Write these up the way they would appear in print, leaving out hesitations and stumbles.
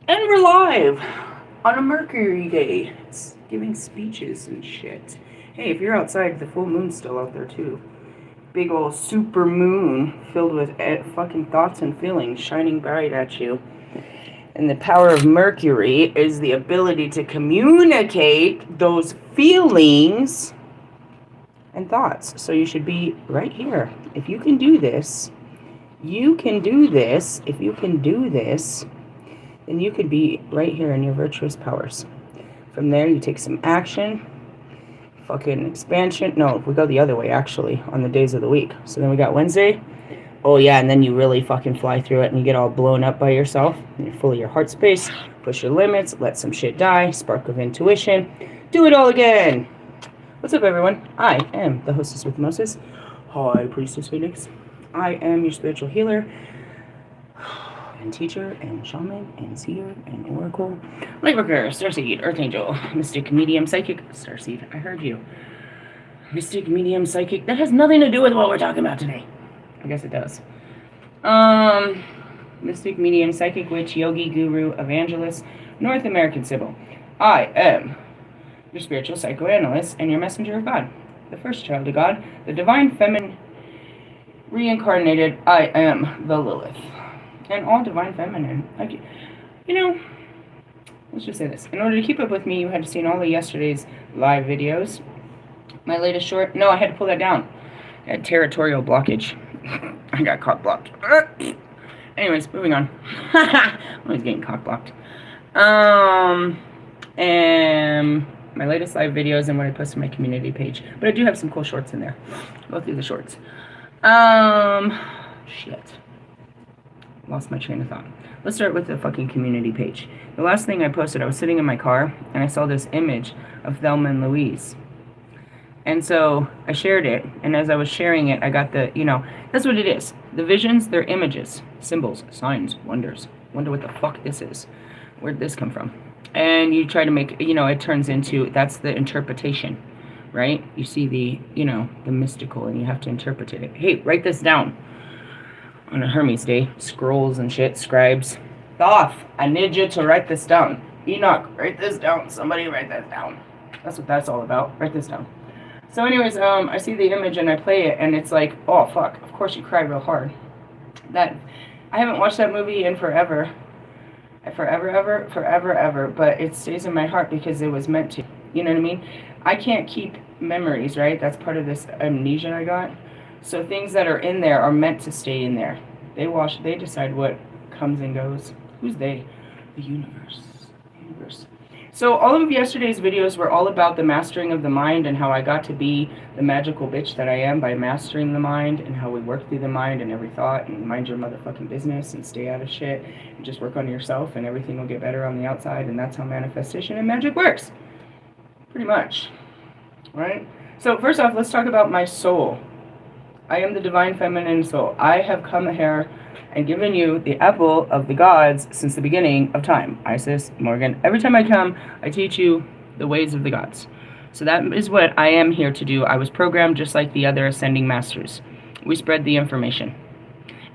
And we're live on a Mercury day. It's giving speeches and shit. Hey, if you're outside, the full moon's still out there too. Big ol' super moon filled with fucking thoughts and feelings shining bright at you. And the power of Mercury is the ability to communicate those feelings and thoughts. So you should be right here. If you can do this, you can do this. If you can do this, then you could be right here in your virtuous powers. From there, you take some action, fucking expansion. No, we go the other way, actually, on the days of the week. So then we got Wednesday. Oh, yeah, and then you really fucking fly through it and you get all blown up by yourself. You're full of your heart space, push your limits, let some shit die, spark of intuition. Do it all again. What's up, everyone? I am the hostess with Moses. Hi, Priestess Phoenix. I am your spiritual healer and teacher and shaman and seer and oracle, lightworker, starseed, earth angel, mystic, medium, psychic, starseed. I heard you. Mystic, medium, psychic. That has nothing to do with what we're talking about today. I guess it does. Mystic, medium, psychic, witch, yogi, guru, evangelist, North American symbol. I am your spiritual psychoanalyst and your messenger of God, the first child of God, the divine feminine reincarnated. I am the Lilith. And all divine feminine. Like, let's just say this. In order to keep up with me, you had to see all of yesterday's live videos. My latest short. No, I had to pull that down. I had territorial blockage. I got cock blocked. Anyways, moving on. I'm always getting cock blocked. And my latest live videos and what I post on my community page. But I do have some cool shorts in there. Go through the shorts. Shit. Lost my train of thought. Let's start with the fucking community page. The last thing I posted, I was sitting in my car and I saw this image of Thelma and Louise. And so I shared it, and as I was sharing it, I got the, that's what it is. The visions, they're images, symbols, signs, wonders. Wonder what the fuck this is. Where'd this come from? And you try to make, it turns into, that's the interpretation, right? You see the, the mystical, and you have to interpret it. Hey, write this down. On a Hermes day, scrolls and shit, scribes. Thoth, I need you to write this down. Enoch, write this down. Somebody write that down. That's what that's all about. Write this down. So anyways, I see the image and I play it, and it's like, oh fuck, of course you cry real hard. That, I haven't watched that movie in forever, but it stays in my heart because it was meant to. You know what I mean? I can't keep memories, right? That's part of this amnesia I got. So things that are in there are meant to stay in there. They decide what comes and goes. Who's they? The universe. So all of yesterday's videos were all about the mastering of the mind and how I got to be the magical bitch that I am by mastering the mind, and how we work through the mind and every thought, and mind your motherfucking business and stay out of shit and just work on yourself and everything will get better on the outside, and that's how manifestation and magic works. Pretty much. Right? So first off, let's talk about my soul. I am the divine feminine soul. I have come here and given you the apple of the gods since the beginning of time. Isis, Morgan. Every time I come, I teach you the ways of the gods. So that is what I am here to do. I was programmed just like the other ascending masters. We spread the information.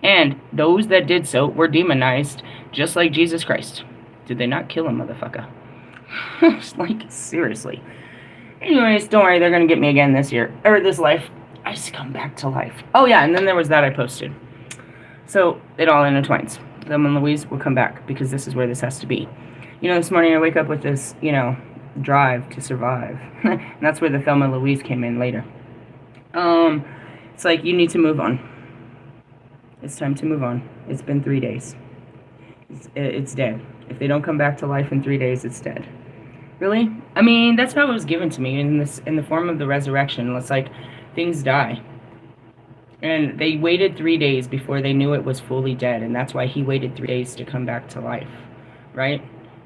And those that did so were demonized just like Jesus Christ. Did they not kill him, motherfucker? Like, seriously. Anyways, don't worry, they're going to get me again this year. Or this life. I just come back to life. Oh yeah, and then there was that I posted. So it all intertwines. Thelma and Louise will come back because this is where this has to be. This morning I wake up with this, drive to survive. And that's where the Thelma and Louise came in later. It's like you need to move on. It's time to move on. It's been 3 days. It's dead. If they don't come back to life in 3 days, it's dead. Really? I mean, that's how it was given to me in the form of the resurrection. It's like things die. And they waited 3 days before they knew it was fully dead, and that's why he waited 3 days to come back to life, right?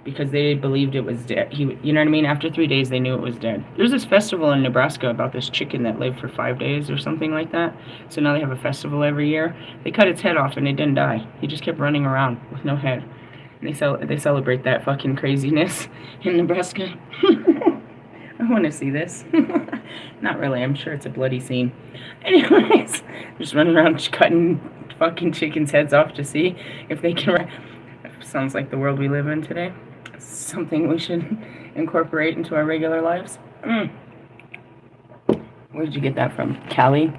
Because they believed it was dead. You know what I mean? After 3 days, they knew it was dead. There's this festival in Nebraska about this chicken that lived for 5 days or something like that. So now they have a festival every year. They cut its head off and it didn't die. He just kept running around with no head. And they celebrate that fucking craziness in Nebraska. I want to see this. Not really. I'm sure it's a bloody scene. Anyways, just running around cutting fucking chickens' heads off to see if they can. Sounds like the world we live in today. It's something we should incorporate into our regular lives. Where did you get that from? Cali?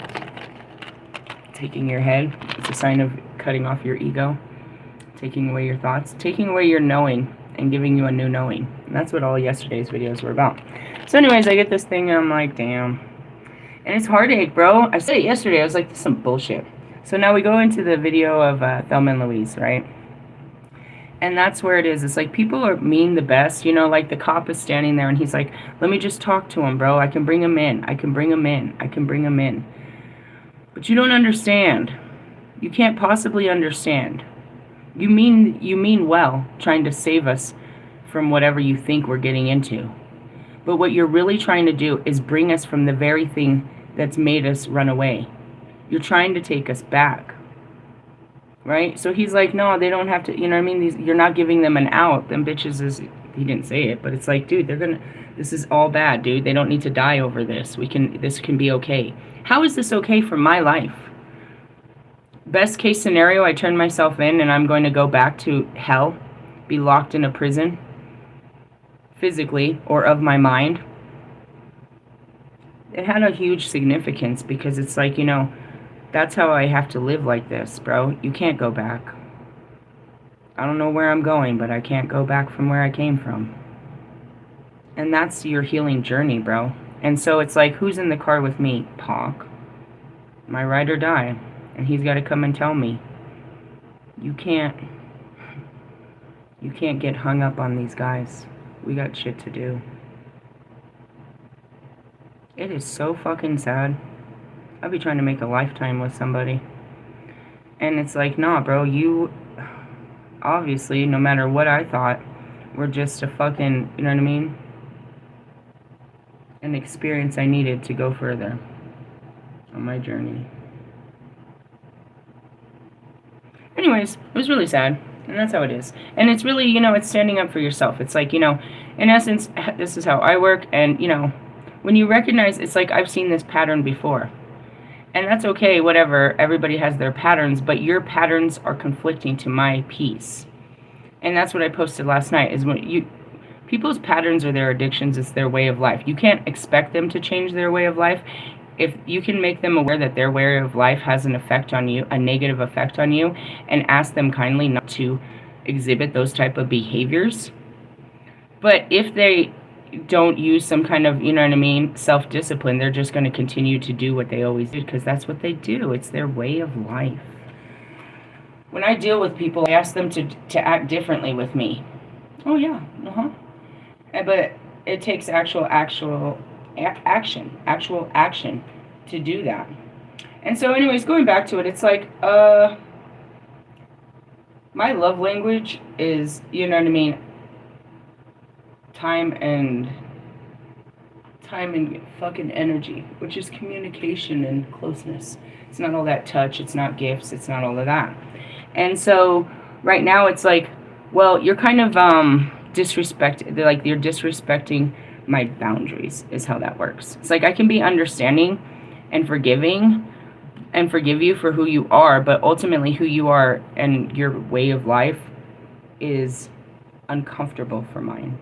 Taking your head. It's a sign of cutting off your ego. Taking away your thoughts. Taking away your knowing and giving you a new knowing. And that's what all yesterday's videos were about. So anyways, I get this thing and I'm like, damn. And it's heartache, bro. I said it yesterday. I was like, this is some bullshit. So now we go into the video of Thelma and Louise, right? And that's where it is. It's like people are mean the best. You know, like the cop is standing there and he's like, let me just talk to him, bro. I can bring him in. I can bring him in. I can bring him in. But you don't understand. You can't possibly understand. You mean well, trying to save us from whatever you think we're getting into. But what you're really trying to do is bring us from the very thing that's made us run away. You're trying to take us back. Right? So he's like, no, they don't have to, you know what I mean? You're not giving them an out. Them bitches is, he didn't say it, but it's like, dude, this is all bad, dude. They don't need to die over this. This can be okay. How is this okay for my life? Best case scenario, I turn myself in and I'm going to go back to hell, be locked in a prison, physically or of my mind. It had a huge significance because it's like, you know, that's how I have to live like this, bro. You can't go back. I don't know where I'm going, but I can't go back from where I came from. And that's your healing journey, bro. And so it's like, who's in the car with me? Pac. My ride or die. And he's got to come and tell me. You can't get hung up on these guys. We got shit to do. It is so fucking sad. I'll be trying to make a lifetime with somebody. And it's like, nah, bro, you, obviously, no matter what I thought, were just a fucking, you know what I mean? An experience I needed to go further on my journey. Anyways, it was really sad. And that's how it is. And it's really, you know, it's standing up for yourself. It's like, you know, in essence, this is how I work. And, you know, when you recognize, it's like, I've seen this pattern before. And that's okay, whatever. Everybody has their patterns, but your patterns are conflicting to my peace. And that's what I posted last night, is when people's patterns are their addictions, it's their way of life. You can't expect them to change their way of life. If you can make them aware that their way of life has an effect on you, a negative effect on you, and ask them kindly not to exhibit those type of behaviors. But if they don't use some kind of, you know what I mean, self-discipline, they're just going to continue to do what they always did, because that's what they do. It's their way of life. When I deal with people, I ask them to act differently with me. Oh yeah, but it takes actual action to do that. And so anyways, going back to it, it's like, my love language is, you know what I mean, time and fucking energy, which is communication and closeness. It's not all that touch, it's not gifts, it's not all of that. And so right now it's like, well, you're kind of you're disrespecting my boundaries, is how that works. It's like, I can be understanding and forgiving and forgive you for who you are, but ultimately who you are and your way of life is uncomfortable for mine.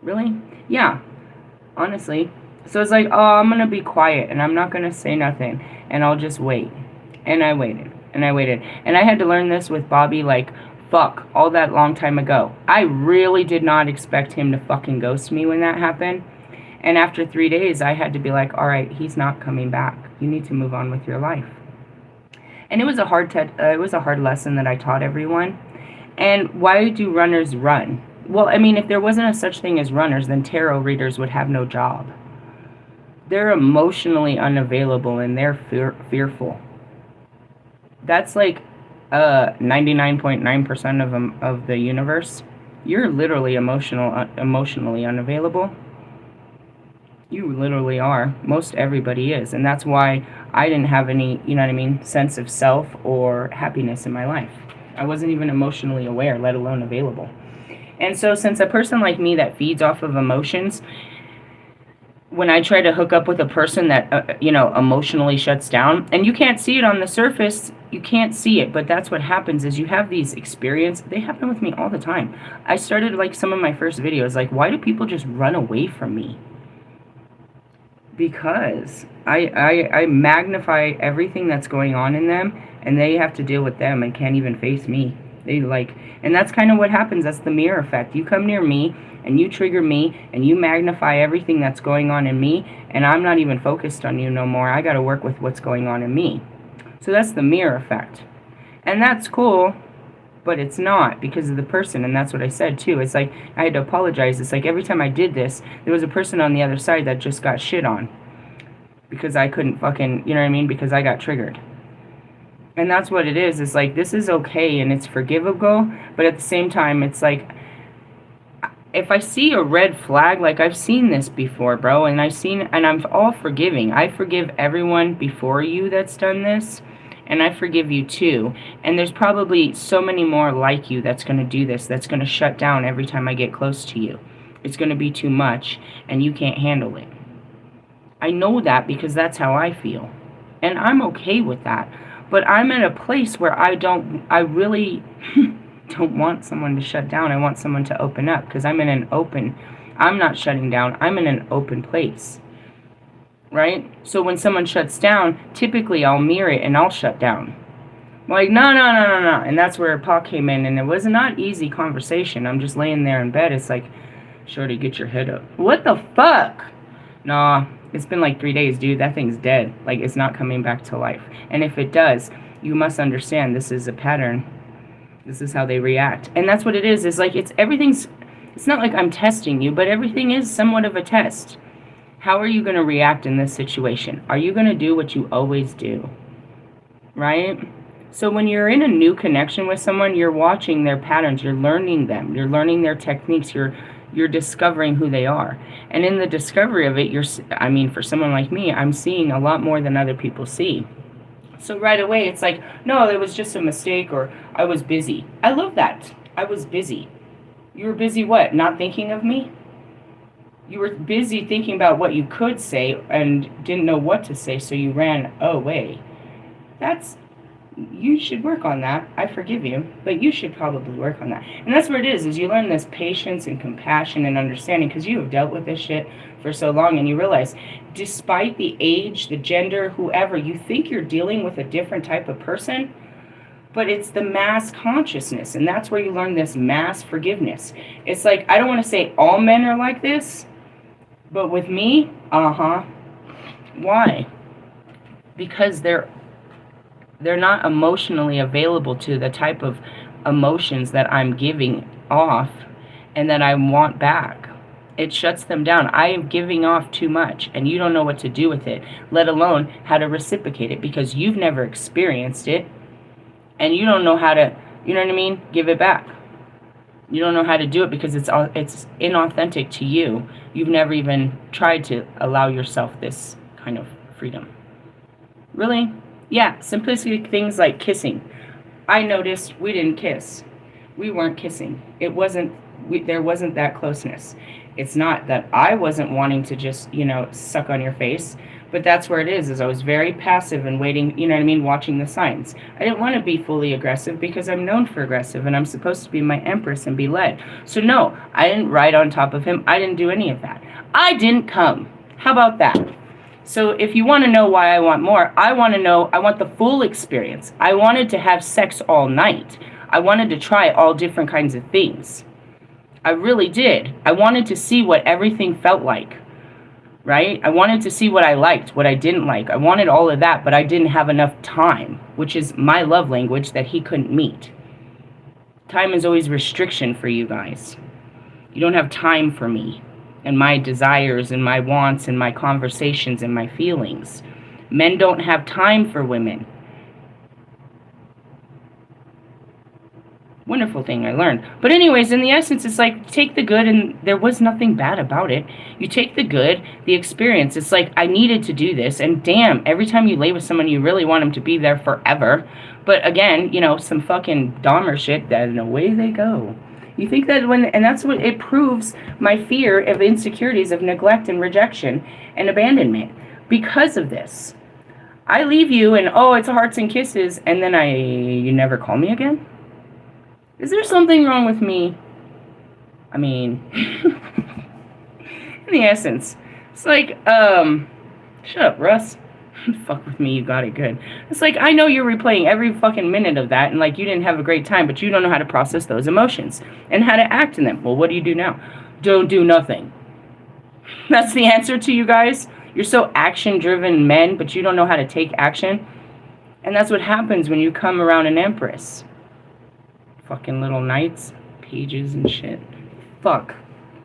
Really? Yeah, honestly. So it's like, oh, I'm gonna be quiet and I'm not gonna say nothing and I'll just wait. And I waited and I waited, and I had to learn this with Bobby, like, fuck, all that long time ago. I really did not expect him to fucking ghost me when that happened. And after 3 days, I had to be like, all right, he's not coming back. You need to move on with your life. And it was a hard lesson that I taught everyone. And why do runners run? Well, I mean, if there wasn't a such thing as runners, then tarot readers would have no job. They're emotionally unavailable and they're fearful. That's like 99.9% of the universe. You're literally emotionally unavailable. You literally are. Most everybody is. And that's why I didn't have any, you know what I mean, sense of self or happiness in my life. I wasn't even emotionally aware, let alone available. And so since a person like me that feeds off of emotions, when I try to hook up with a person that, emotionally shuts down, and you can't see it on the surface, you can't see it, but that's what happens is you have these experiences. They happen with me all the time. I started, like, some of my first videos, like, why do people just run away from me? Because I magnify everything that's going on in them, and they have to deal with them and can't even face me. And that's kind of what happens. That's the mirror effect. You come near me and you trigger me and you magnify everything that's going on in me, and I'm not even focused on you no more. I got to work with what's going on in me. So that's the mirror effect. And that's cool, but it's not, because of the person. And that's what I said too. It's like I had to apologize. It's like every time I did this, there was a person on the other side that just got shit on because I couldn't fucking, you know what I mean? Because I got triggered. And that's what it is. It's like, this is okay and it's forgivable, but at the same time, it's like, if I see a red flag, like, I've seen this before, bro, and I'm all forgiving. I forgive everyone before you that's done this, and I forgive you too. And there's probably so many more like you that's going to do this, that's going to shut down every time I get close to you. It's going to be too much, and you can't handle it. I know that because that's how I feel. And I'm okay with that. But I'm at a place where I really don't want someone to shut down. I want someone to open up, because I'm not shutting down. I'm in an open place. Right? So when someone shuts down, typically I'll mirror it and I'll shut down. I'm like, no. And that's where Paul came in, and it was a not easy conversation. I'm just laying there in bed. It's like, shorty, get your head up. What the fuck? Nah, it's been like 3 days, dude. That thing's dead. Like, it's not coming back to life. And if it does, you must understand this is a pattern. This is how they react. And that's what it is. It's like, it's not like I'm testing you, but everything is somewhat of a test. How are you going to react in this situation? Are you going to do what you always do? Right? So when you're in a new connection with someone, you're watching their patterns. You're learning them. You're learning their techniques. You're discovering who they are. And in the discovery of it, for someone like me, I'm seeing a lot more than other people see. So right away, it's like, no, it was just a mistake, or I was busy. I love that. I was busy. You were busy what? Not thinking of me? You were busy thinking about what you could say and didn't know what to say, so you ran away. You should work on that. I forgive you, but you should probably work on that. And that's what it is you learn this patience and compassion and understanding, because you have dealt with this shit for so long, and you realize, despite the age, the gender, whoever, you think you're dealing with a different type of person, but it's the mass consciousness, and that's where you learn this mass forgiveness. It's like, I don't want to say all men are like this, but with me, Why? Because they're not emotionally available to the type of emotions that I'm giving off and that I want back. It shuts them down. I am giving off too much, and you don't know what to do with it, let alone how to reciprocate it, because you've never experienced it, and you don't know how to, give it back. You don't know how to do it because it's inauthentic to you. You've never even tried to allow yourself this kind of freedom. Really? Yeah, simplistic things like kissing. I noticed we didn't kiss. We weren't kissing. There wasn't that closeness. It's not that I wasn't wanting to just, suck on your face, but that's where it is I was very passive and waiting, watching the signs. I didn't want to be fully aggressive because I'm known for aggressive, and I'm supposed to be my empress and be led. So no, I didn't ride on top of him. I didn't do any of that. I didn't come. How about that? So if you want to know why I want more, I want the full experience. I wanted to have sex all night. I wanted to try all different kinds of things. I really did. I wanted to see what everything felt like, right? I wanted to see what I liked, what I didn't like. I wanted all of that, but I didn't have enough time, which is my love language that he couldn't meet. Time is always restriction for you guys. You don't have time for me and my desires and my wants and my conversations and my feelings. Men don't have time for women. Wonderful thing I learned. But anyways, in the essence, it's like, take the good, and there was nothing bad about it. You take the good, the experience. It's like, I needed to do this, and damn, every time you lay with someone, you really want them to be there forever. But again, some fucking Dahmer shit, and away they go. You think that and that's what it proves, my fear of insecurities of neglect and rejection and abandonment. Because of this, I leave you and oh, it's hearts and kisses, and then you never call me again? Is there something wrong with me? I mean, in the essence, it's like, shut up, Russ. Fuck with me, you got it good. It's like, I know you're replaying every fucking minute of that, and like, you didn't have a great time, but you don't know how to process those emotions and how to act in them. Well, what do you do now? Don't do nothing. That's the answer to you guys. You're so action-driven men, but you don't know how to take action. And that's what happens when you come around an empress. Fucking little knights, pages and shit. Fuck.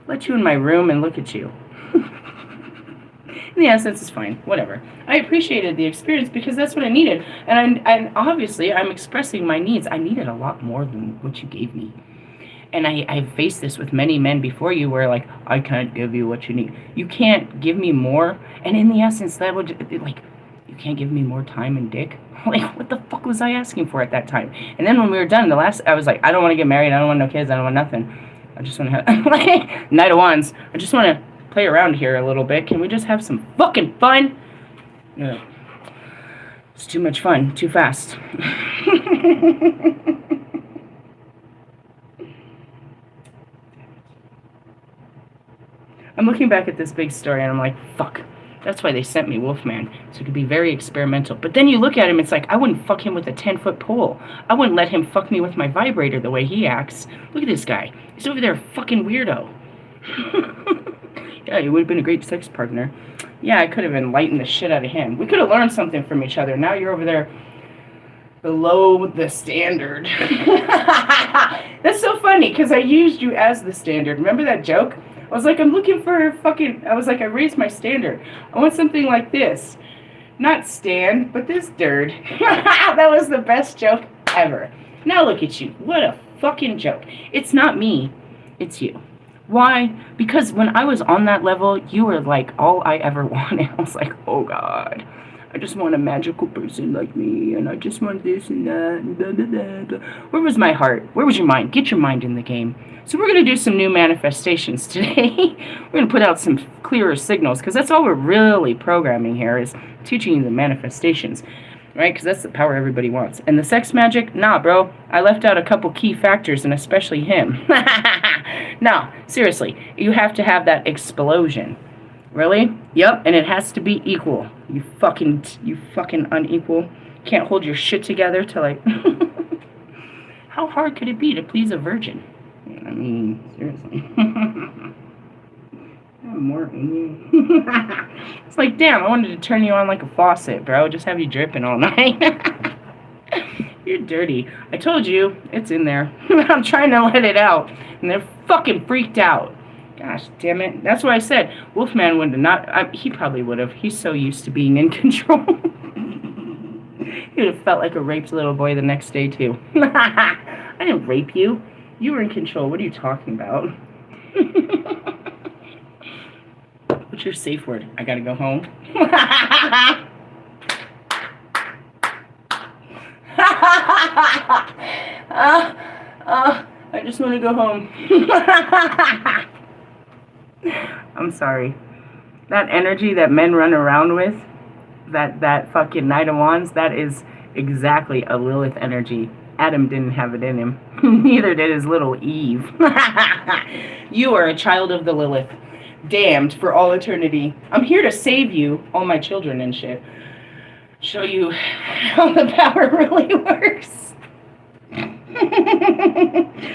Let you in my room and look at you. In the essence, it's fine. Whatever. I appreciated the experience because that's what I needed. And obviously, I'm expressing my needs. I needed a lot more than what you gave me. And I've faced this with many men before you where, like, I can't give you what you need. You can't give me more. And in the essence, that would, like, you can't give me more time and dick? Like, what the fuck was I asking for at that time? And then when we were done, I was like, I don't want to get married. I don't want no kids. I don't want nothing. I just want to have, like, Knight of Wands. I just want to play around here a little bit. Can we just have some fucking fun? No. It's too much fun. Too fast. I'm looking back at this big story and I'm like, fuck. That's why they sent me Wolfman, so it could be very experimental. But then you look at him, it's like, I wouldn't fuck him with a 10-foot pole. I wouldn't let him fuck me with my vibrator the way he acts. Look at this guy. He's over there, fucking weirdo. Yeah, he would have been a great sex partner. Yeah, I could have enlightened the shit out of him. We could have learned something from each other. Now you're over there below the standard. That's so funny, because I used you as the standard. Remember that joke? I was like, I'm looking for fucking, I was like, I raised my standard. I want something like this. Not stand, but this dirt. That was the best joke ever. Now look at you. What a fucking joke. It's not me. It's you. Why? Because when I was on that level, you were like all I ever wanted. I was like, oh God. I just want a magical person like me, and I just want this and that, and blah, blah, blah, blah. Where was my heart? Where was your mind? Get your mind in the game. So we're going to do some new manifestations today. We're going to put out some clearer signals, because that's all we're really programming here, is teaching you the manifestations, right? Because that's the power everybody wants. And the sex magic? Nah, bro. I left out a couple key factors, and especially him. No, seriously. You have to have that explosion. Really? Yep, and it has to be equal. You fucking unequal. Can't hold your shit together to like... How hard could it be to please a virgin? I mean, seriously. More in you. It's like, damn, I wanted to turn you on like a faucet, bro. Just have you dripping all night. You're dirty. I told you, it's in there. I'm trying to let it out, and they're fucking freaked out. Gosh damn it. That's what I said. Wolfman would have not... he probably would have. He's so used to being in control. He would have felt like a raped little boy the next day, too. I didn't rape you. You were in control. What are you talking about? What's your safe word? I gotta go home. I just want to go home. I'm sorry. That energy that men run around with, that fucking Knight of Wands, that is exactly a Lilith energy. Adam didn't have it in him. Neither did his little Eve. You are a child of the Lilith. Damned for all eternity. I'm here to save you, all my children and shit. Show you how the power really works.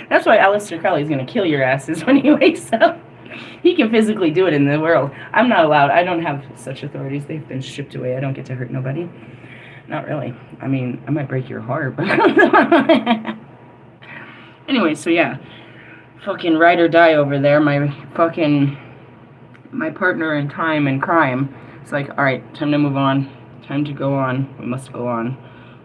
That's why Aleister Crowley's gonna kill your asses when he wakes up. He can physically do it in the world. I'm not allowed. I don't have such authorities. They've been stripped away. I don't get to hurt nobody. Not really. I mean, I might break your heart, but... Anyway, so yeah. Fucking ride or die over there. My partner in time and crime. It's like, alright, time to move on. Time to go on. We must go on.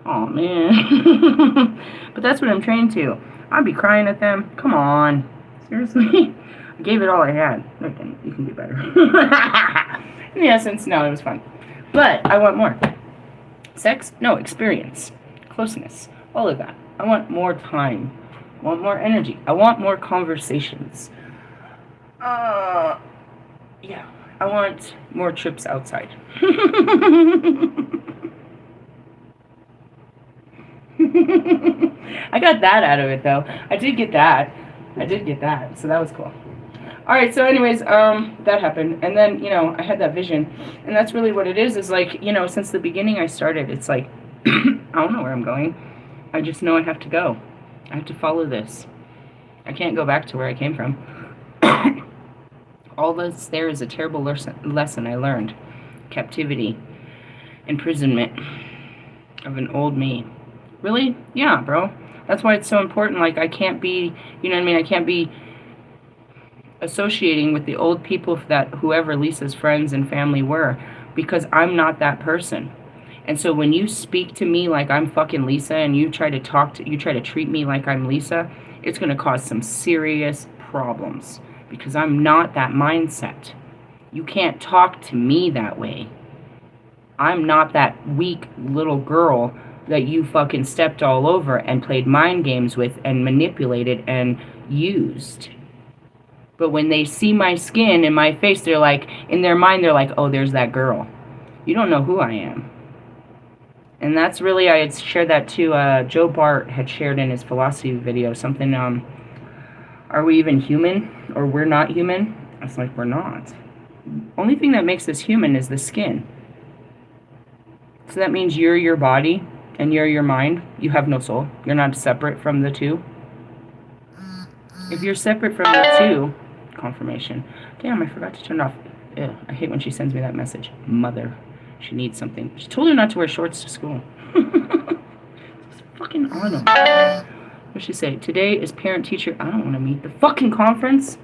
Oh man. But that's what I'm trained to. I'd be crying at them. Come on. Seriously? I gave it all I had. Okay, you can do better. In the essence, no, it was fun. But I want more. Sex? No, experience. Closeness. All of that. I want more time. I want more energy. I want more conversations. Yeah. I want more trips outside. I got that out of it, though. I did get that. So that was cool. All right, so anyways, that happened. And then, I had that vision. And that's really what it is like, since the beginning I started, it's like, I don't know where I'm going. I just know I have to go. I have to follow this. I can't go back to where I came from. All this there is a terrible lesson I learned. Captivity. Imprisonment of an old me. Really? Yeah, bro. That's why it's so important. Like, I can't be, I can't be associating with the old people that whoever Lisa's friends and family were, because I'm not that person. And so when you speak to me like I'm fucking Lisa, and you try to treat me like I'm Lisa, it's going to cause some serious problems, because I'm not that mindset. You can't talk to me that way. I'm not that weak little girl that you fucking stepped all over and played mind games with and manipulated and used. But when they see my skin and my face, they're like, in their mind, they're like, oh, there's that girl. You don't know who I am. And that's really, I had shared that too. Joe Bart had shared in his philosophy video something, are we even human? Or we're not human? I was like, we're not. Only thing that makes us human is the skin. So that means you're your body and you're your mind. You have no soul. You're not separate from the two. If you're separate from the two, confirmation. Damn, I forgot to turn it off. Ew, I hate when she sends me that message. Mother. She needs something. She told her not to wear shorts to school. It's fucking autumn. What did she say? Today is parent-teacher. I don't want to meet the fucking conference.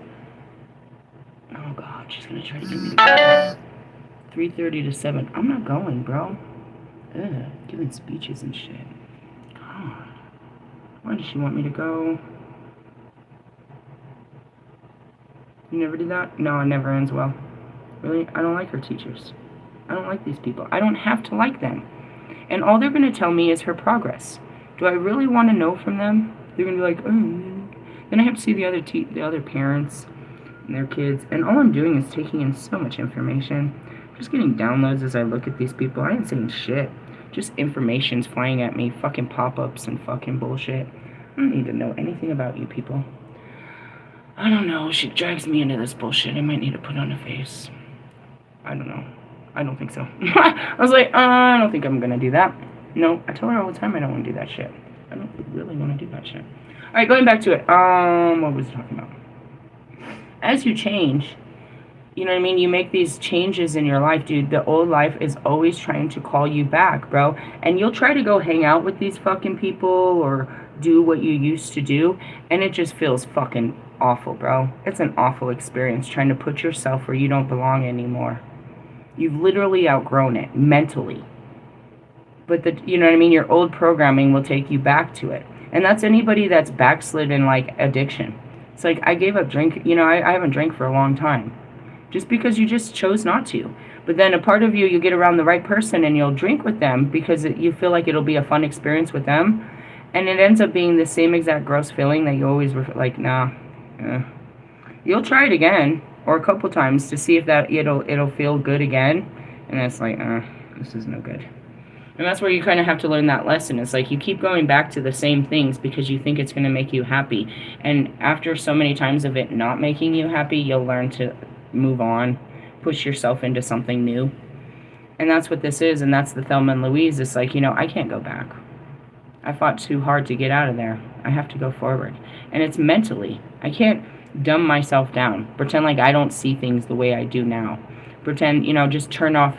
Oh, God. She's going to try to get me to go. 3:30 to 7. I'm not going, bro. Ugh. Giving speeches and shit. God. Why does she want me to go? You never did that? No, it never ends well. Really? I don't like her teachers. I don't like these people. I don't have to like them. And all they're going to tell me is her progress. Do I really want to know from them? They're going to be like, oh. Then I have to see the other parents and their kids. And all I'm doing is taking in so much information. Just getting downloads as I look at these people. I ain't saying shit. Just information's flying at me. Fucking pop-ups and fucking bullshit. I don't need to know anything about you people. I don't know. She drags me into this bullshit. I might need to put on a face. I don't know. I don't think so. I was like, I don't think I'm going to do that. No, I tell her all the time I don't want to do that shit. I don't really want to do that shit. Alright, going back to it. What was I talking about? As you change, you know what I mean? You make these changes in your life, dude. The old life is always trying to call you back, bro. And you'll try to go hang out with these fucking people or do what you used to do. And it just feels fucking awful, bro. It's an awful experience trying to put yourself where you don't belong anymore. You've literally outgrown it mentally. But you know what I mean? Your old programming will take you back to it. And that's anybody that's backslid in like addiction. It's like, I gave up drink. I haven't drank for a long time. Just because you just chose not to. But then a part of you get around the right person and you'll drink with them because you feel like it'll be a fun experience with them. And it ends up being the same exact gross feeling that you always were like, nah. You'll try it again. Or a couple times to see if that it'll feel good again. And it's like, this is no good. And that's where you kind of have to learn that lesson. It's like you keep going back to the same things because you think it's going to make you happy. And after so many times of it not making you happy, you'll learn to move on, push yourself into something new. And that's what this is, and that's the Thelma and Louise. It's like, I can't go back. I fought too hard to get out of there. I have to go forward. And it's mentally. I can't dumb myself down. Pretend like I don't see things the way I do now. Pretend, just turn off,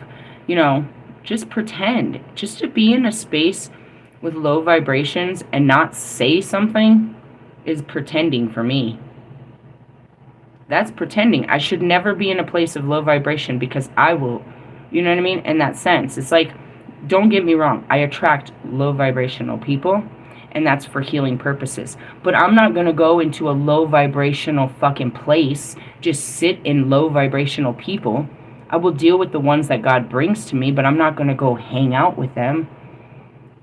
just pretend. Just to be in a space with low vibrations and not say something is pretending for me. That's pretending. I should never be in a place of low vibration because I will, you know what I mean? In that sense, it's like, don't get me wrong. I attract low vibrational people. And that's for healing purposes. But I'm not going to go into a low vibrational fucking place, just sit in low vibrational people. I will deal with the ones that God brings to me, but I'm not going to go hang out with them.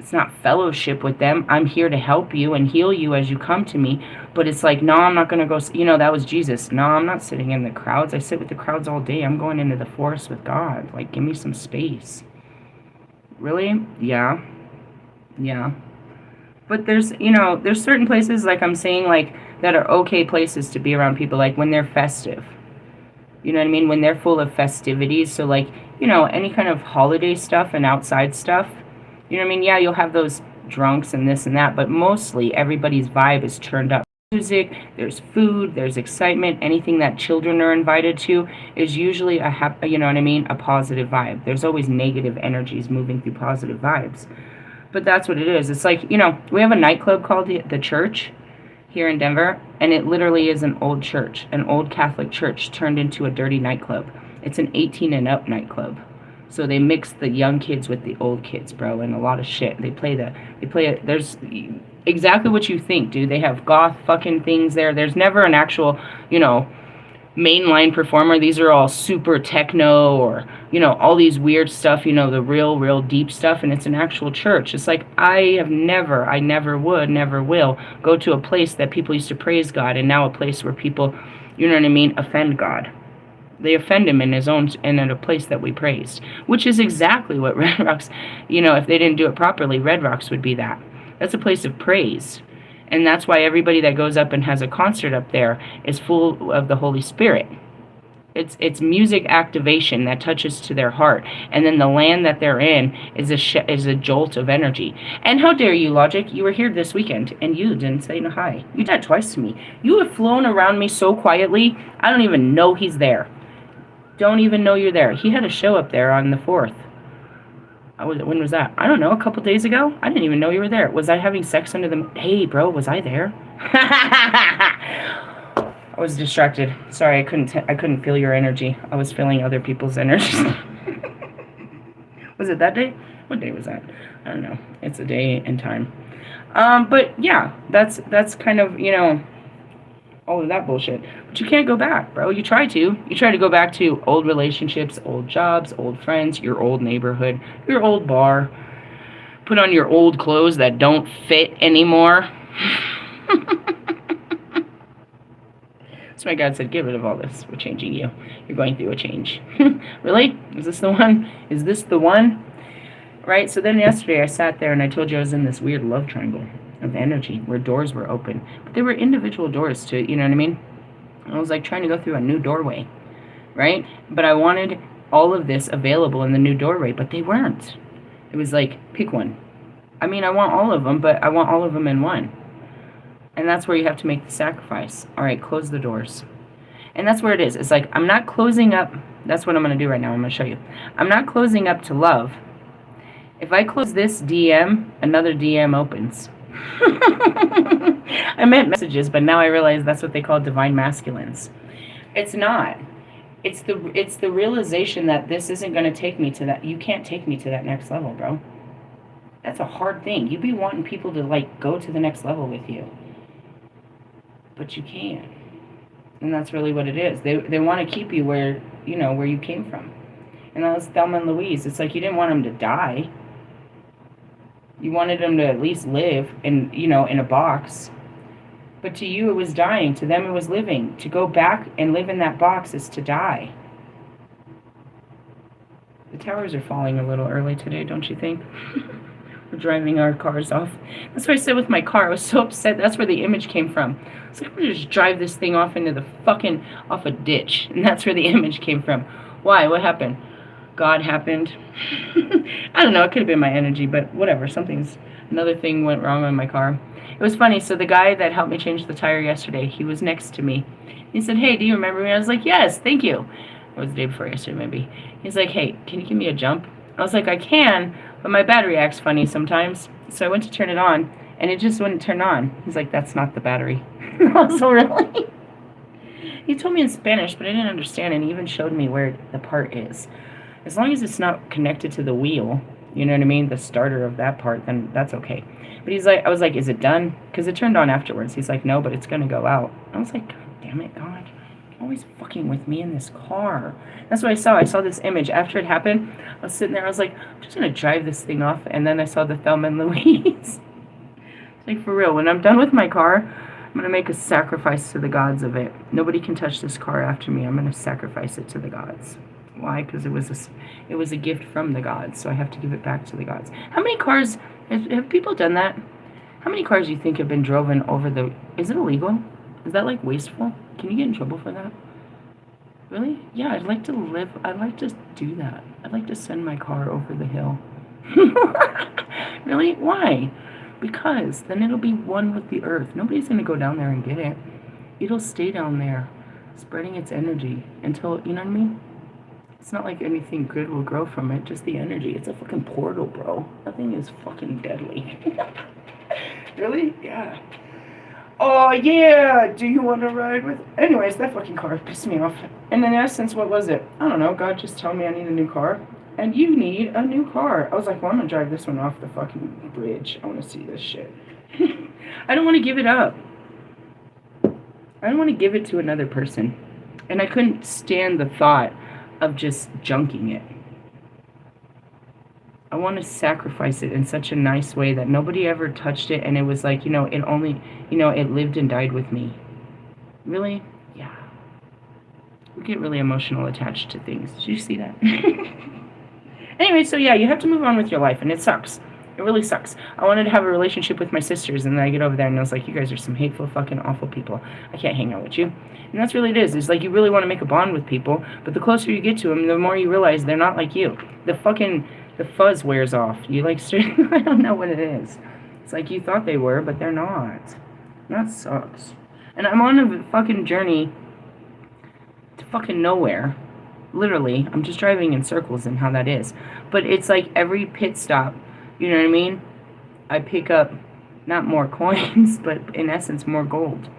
It's not fellowship with them. I'm here to help you and heal you as you come to me. But it's like, no, I'm not going to go. That was Jesus. No, I'm not sitting in the crowds. I sit with the crowds all day. I'm going into the forest with God. Like, give me some space. Really? Yeah. Yeah. But there's certain places, like I'm saying, like, that are okay places to be around people, like when they're festive. You know what I mean? When they're full of festivities. So, like, any kind of holiday stuff and outside stuff. You know what I mean? Yeah, you'll have those drunks and this and that, but mostly everybody's vibe is turned up. Music, there's food, there's excitement. Anything that children are invited to is usually a positive vibe. There's always negative energies moving through positive vibes. But that's what it is. It's like, we have a nightclub called the Church here in Denver, and it literally is an old church, an old Catholic church turned into a dirty nightclub. It's an 18 and up nightclub. So they mix the young kids with the old kids, bro, and a lot of shit. There's exactly what you think, dude. They have goth fucking things there. There's never an actual, mainline performer. These are all super techno or, all these weird stuff, the real deep stuff, and it's an actual church. It's like, I never would, never will go to a place that people used to praise God, and now a place where people, offend God. They offend him in his own, and in a place that we praised, which is exactly what Red Rocks, if they didn't do it properly, Red Rocks would be that. That's a place of praise. And that's why everybody that goes up and has a concert up there is full of the Holy Spirit. It's music activation that touches to their heart, and then the land that they're in is a jolt of energy. And how dare you, Logic? You were here this weekend, and you didn't say no hi. You did that twice to me. You have flown around me so quietly, I don't even know he's there. Don't even know you're there. He had a show up there on the 4th. When was that? I don't know, a couple days ago? I didn't even know you were there. Was I having sex under the... Hey, bro, was I there? I was distracted. Sorry, I couldn't feel your energy. I was feeling other people's energy. Was it that day? What day was that? I don't know. It's a day and time. But yeah, that's kind of, all of that bullshit. But you can't go back, bro. You try to. You try to go back to old relationships, old jobs, old friends, your old neighborhood, your old bar. Put on your old clothes that don't fit anymore. So my God said, get rid of all this. We're changing you. You're going through a change. Really? Is this the one? Is this the one? Right? So then yesterday I sat there and I told you I was in this weird love triangle of energy where doors were open. But they were individual doors to, you know what I mean? I was like trying to go through a new doorway, right? But I wanted all of this available in the new doorway, but they weren't. It was like, pick one. I mean, I want all of them, but I want all of them in one. And that's where you have to make the sacrifice. All right, close the doors. And that's where it is. It's like, I'm not closing up. That's what I'm going to do right now. I'm going to show you. I'm not closing up to love. If I close this DM, another DM opens. I meant messages, but now I realize that's what they call divine masculines. It's not. It's the realization that this isn't going to take me to that. You can't take me to that next level, bro. That's a hard thing. You be wanting people to, like, go to the next level with you. But you can't. And that's really what it is. They want to keep you where you came from. And that was Thelma and Louise. It's like you didn't want them to die. You wanted them to at least live in a box. But to you it was dying. To them it was living. To go back and live in that box is to die. The towers are falling a little early today, don't you think? We're driving our cars off. That's what I said with my car. I was so upset. That's where the image came from. It's like, I'm going to just drive this thing off into off a ditch. And that's where the image came from. Why? What happened? God happened. I don't know. It could have been my energy, but whatever. Another thing went wrong on my car. It was funny. So the guy that helped me change the tire yesterday, he was next to me. He said, hey, do you remember me? I was like, yes, thank you. It was the day before yesterday, maybe. He's like, hey, can you give me a jump? I was like, I can, but my battery acts funny sometimes. So I went to turn it on, and it just wouldn't turn on. He's like, that's not the battery. I was so really? He told me in Spanish, but I didn't understand, and he even showed me where the part is. As long as it's not connected to the wheel, you know what I mean, the starter of that part, then that's okay. But I was like, is it done? Because it turned on afterwards. He's like, no, but it's going to go out. I was like, God damn it, God. Always fucking with me in this car. That's what I saw. I saw this image. After it happened, I was sitting there. I was like, I'm just going to drive this thing off. And then I saw the Thelma and Louise. Like, for real, when I'm done with my car, I'm going to make a sacrifice to the gods of it. Nobody can touch this car after me. I'm going to sacrifice it to the gods. Why? Because it was a gift from the gods, so I have to give it back to the gods. How many cars, have people done that? How many cars do you think have been driven over the, is it illegal? Is that, like, wasteful? Can you get in trouble for that? Really? Yeah, I'd like to do that. I'd like to send my car over the hill. Really? Why? Because then it'll be one with the earth. Nobody's going to go down there and get it. It'll stay down there, spreading its energy until, you know what I mean? It's not like anything good will grow from it, just the energy. It's a fucking portal, bro. That thing is fucking deadly. Really? Yeah. Oh, yeah! Do you want to ride with... Anyways, that fucking car pissed me off. And in essence, what was it? I don't know. God just told me I need a new car. And you need a new car. I was like, well, I'm going to drive this one off the fucking bridge. I want to see this shit. I don't want to give it up. I don't want to give it to another person. And I couldn't stand the thought of just junking it. I want to sacrifice it in such a nice way that nobody ever touched it, and it was like, it lived and died with me. Really? Yeah. We get really emotional attached to things. Did you see that? Anyway, so yeah, you have to move on with your life, and it sucks. It really sucks. I wanted to have a relationship with my sisters, and then I get over there, and I was like, you guys are some hateful, fucking awful people. I can't hang out with you. And that's really it is. It's like you really want to make a bond with people, but the closer you get to them, the more you realize they're not like you. The fuzz wears off. You like, I don't know what it is. It's like you thought they were, but they're not. And that sucks. And I'm on a fucking journey to fucking nowhere. Literally, I'm just driving in circles and how that is. But it's like every pit stop, you know what I mean? I pick up not more coins, but in essence, more gold.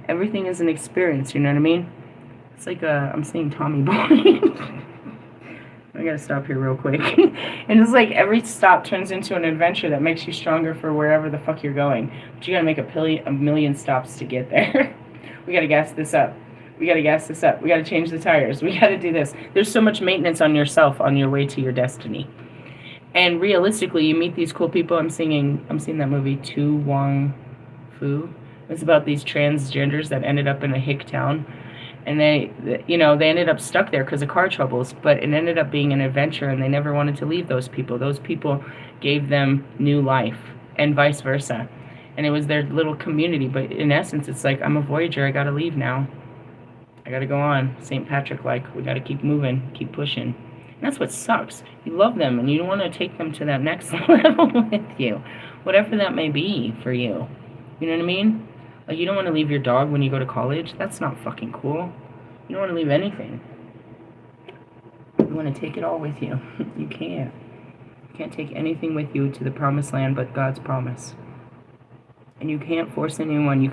Everything is an experience, you know what I mean? It's like I'm saying Tommy Boy. I gotta stop here real quick. And it's like every stop turns into an adventure that makes you stronger for wherever the fuck you're going. But you gotta make a million stops to get there. We gotta gas this up. We gotta gas this up. We gotta change the tires. We gotta do this. There's so much maintenance on yourself on your way to your destiny. And realistically, you meet these cool people. I'm seeing that movie Tu Wong Fu. It's about these transgenders that ended up in a hick town. And they ended up stuck there because of car troubles, but it ended up being an adventure, and they never wanted to leave those people. Those people gave them new life, and vice versa. And it was their little community, but in essence, it's like, I'm a voyager, I gotta leave now. I gotta go on. St. Patrick, like, we gotta keep moving, keep pushing. And that's what sucks. You love them, and you don't want to take them to that next level with you. Whatever that may be for you. You know what I mean? Like, you don't want to leave your dog when you go to college. That's not fucking cool. You don't want to leave anything. You want to take it all with you. You can't. You can't take anything with you to the promised land but God's promise. And you can't force anyone.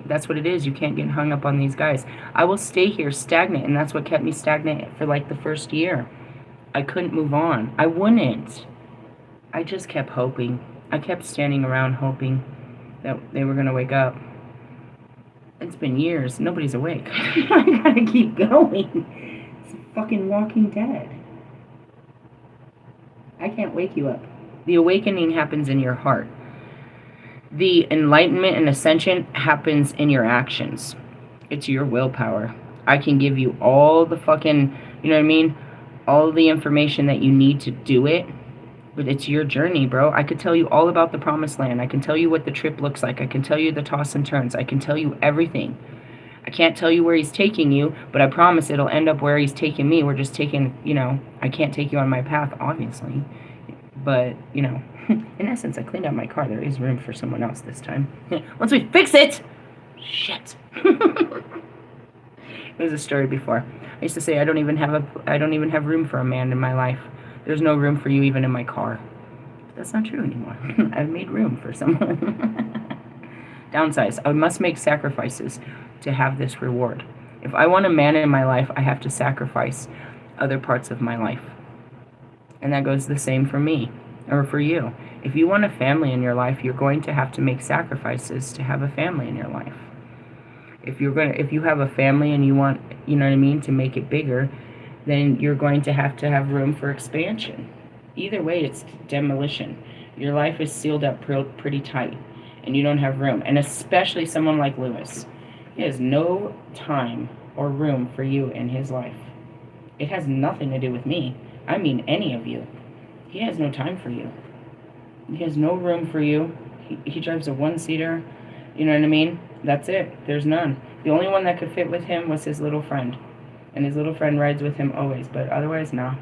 That's what it is. You can't get hung up on these guys. I will stay here stagnant, and that's what kept me stagnant for like the first year. I couldn't move on. I wouldn't. I just kept hoping. I kept standing around hoping that they were going to wake up. It's been years. Nobody's awake. I gotta keep going. It's fucking Walking Dead. I can't wake you up. The awakening happens in your heart. The enlightenment and ascension happens in your actions. It's your willpower. I can give you all the fucking, you know what I mean? All the information that you need to do it. But it's your journey, bro. I could tell you all about the promised land. I can tell you what the trip looks like. I can tell you the toss and turns. I can tell you everything. I can't tell you where he's taking you, but I promise it'll end up where he's taking me. We're just taking, I can't take you on my path, obviously. But, in essence, I cleaned out my car. There is room for someone else this time. Once we fix it! Shit. It was a story before. I used to say I don't even have room for a man in my life. There's no room for you even in my car. But that's not true anymore. I've made room for someone. Downsize. I must make sacrifices to have this reward. If I want a man in my life, I have to sacrifice other parts of my life. And that goes the same for me, or for you. If you want a family in your life, you're going to have to make sacrifices to have a family in your life. If you have a family and you want, you know what I mean, to make it bigger, then you're going to have room for expansion. Either way, it's demolition. Your life is sealed up pretty tight, and you don't have room. And especially someone like Lewis, he has no time or room for you in his life. It has nothing to do with me. I mean any of you. He has no time for you. He has no room for you. He drives a one-seater. You know what I mean? That's it. There's none. The only one that could fit with him was his little friend. And his little friend rides with him always. But otherwise, no.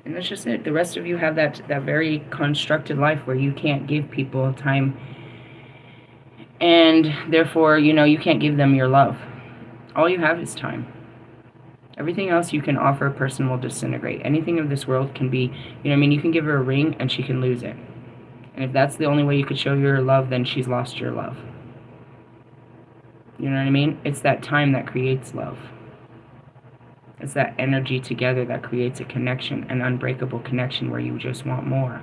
And that's just it. The rest of you have that very constructed life where you can't give people time. And therefore, you know, you can't give them your love. All you have is time. Everything else you can offer a person will disintegrate. Anything of this world can be, you know what I mean? You can give her a ring and she can lose it. And if that's the only way you could show your love, then she's lost your love. You know what I mean? It's that time that creates love. It's that energy together that creates a connection, an unbreakable connection where you just want more.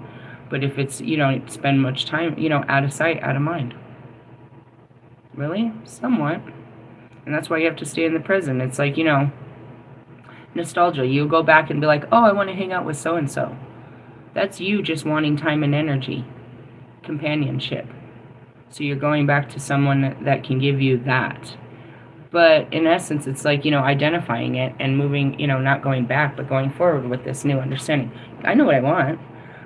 But if it's, you don't spend much time, you know, out of sight, out of mind. Really? Somewhat. And that's why you have to stay in the present. It's like, you know, nostalgia. You go back and be like, oh, I want to hang out with so-and-so. That's you just wanting time and energy. Companionship. So you're going back to someone that can give you that. But in essence, it's like, you know, identifying it and moving, you know, not going back, but going forward with this new understanding. I know what I want.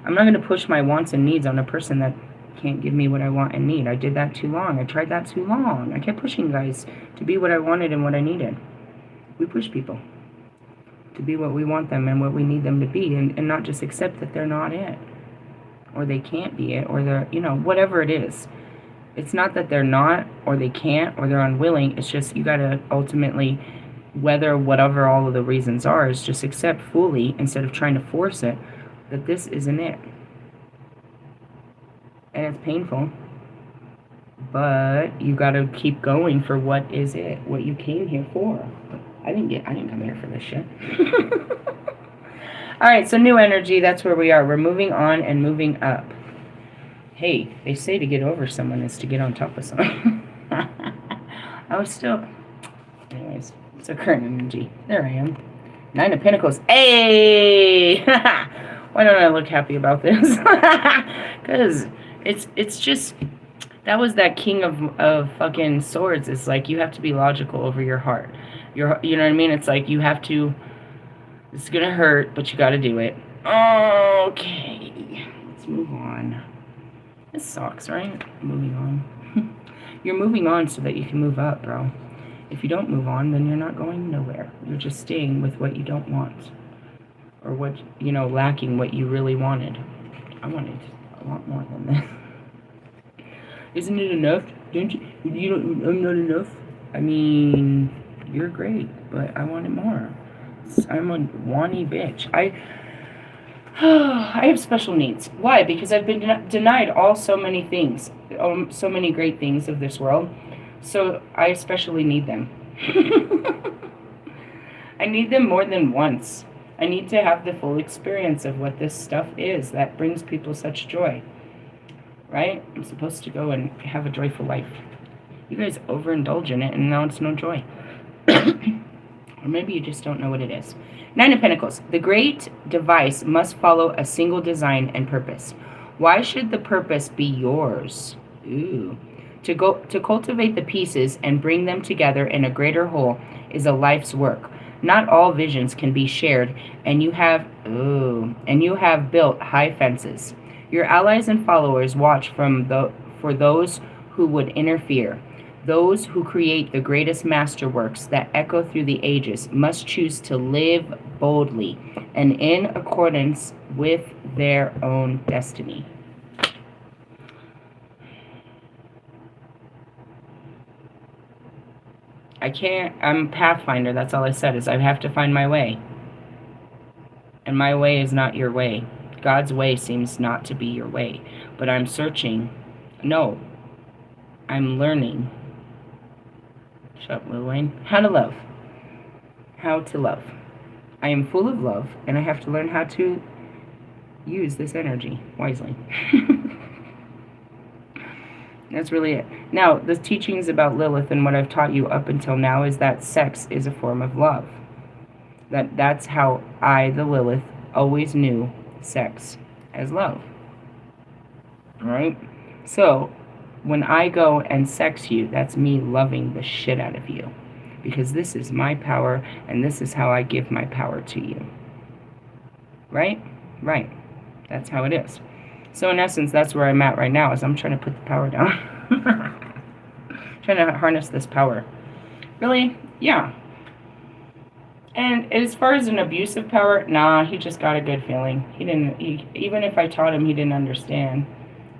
I'm not going to push my wants and needs on a person that can't give me what I want and need. I did that too long. I tried that too long. I kept pushing guys to be what I wanted and what I needed. We push people to be what we want them and what we need them to be, and not just accept that they're not it, or they can't be it, or they're, you know, whatever it is. It's not that they're not, or they can't, or they're unwilling. It's just you got to ultimately, whether whatever all of the reasons are, is just accept fully, instead of trying to force it, that this isn't it. And it's painful, but you got to keep going for what is it, what you came here for. I didn't come here for this shit. All right, so new energy, that's where we are. We're moving on and moving up. Hey, they say to get over someone is to get on top of someone. I was still... Anyways, it's a current energy. There I am. 9 of Pentacles. Hey! Why don't I look happy about this? Because it's just... That was that King of fucking Swords. It's like you have to be logical over your heart. You know what I mean? It's like you have to... It's going to hurt, but you got to do it. Okay. Let's move on. This sucks, right? Moving on. You're moving on so that you can move up, bro. If you don't move on, then you're not going nowhere. You're just staying with what you don't want. Or what, you know, lacking what you really wanted. I wanted a lot more than this. Isn't it enough? Don't you? I'm not enough. I mean, you're great, but I wanted more. I'm a wanty bitch. I have special needs. Why? Because I've been denied so many things, so many great things of this world. So I especially need them. I need them more than once. I need to have the full experience of what this stuff is that brings people such joy. Right? I'm supposed to go and have a joyful life. You guys overindulge in it, and now it's no joy. Or maybe you just don't know what it is. 9 of Pentacles. The great device must follow a single design and purpose. Why should the purpose be yours? Ooh. To cultivate the pieces and bring them together in a greater whole is a life's work. Not all visions can be shared, and you have built high fences. Your allies and followers watch for those who would interfere. Those who create the greatest masterworks that echo through the ages must choose to live boldly and in accordance with their own destiny. I'm Pathfinder, that's all I said, is I have to find my way. And my way is not your way. God's way seems not to be your way. But I'm searching. No. I'm learning. Shut up, Lil Wayne. How to love. How to love. I am full of love, and I have to learn how to use this energy wisely. That's really it. Now, the teachings about Lilith and what I've taught you up until now is that sex is a form of love. That's how I, the Lilith, always knew sex as love. Right? So, when I go and sex you, that's me loving the shit out of you. Because this is my power, and this is how I give my power to you. Right? Right. That's how it is. So in essence, that's where I'm at right now, is I'm trying to put the power down. Trying to harness this power. Really? Yeah. And as far as an abusive power, nah, he just got a good feeling. Even if I taught him, he didn't understand.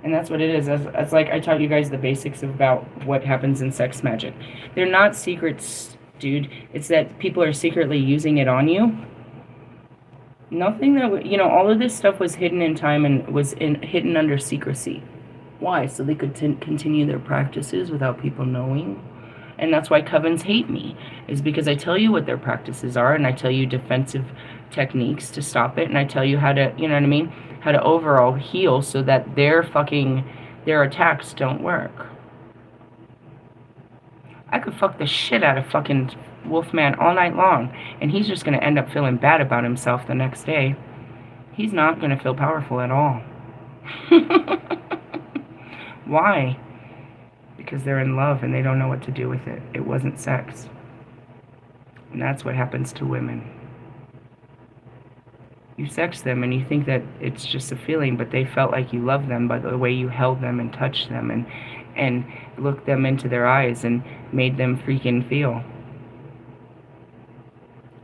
And that's what it is. It's like I taught you guys the basics about what happens in sex magic. They're not secrets, dude. It's that people are secretly using it on you. Nothing that, all of this stuff was hidden in time and was hidden under secrecy. Why? So they could continue their practices without people knowing. And that's why covens hate me, is because I tell you what their practices are, and I tell you defensive techniques to stop it, and I tell you how to, how to overall heal so that their attacks don't work. I could fuck the shit out of fucking Wolfman all night long, and he's just going to end up feeling bad about himself the next day. He's not going to feel powerful at all. Why? Because they're in love and they don't know what to do with it. It wasn't sex. And that's what happens to women. You sex them and you think that it's just a feeling, but they felt like you loved them by the way you held them and touched them and looked them into their eyes and made them freaking feel.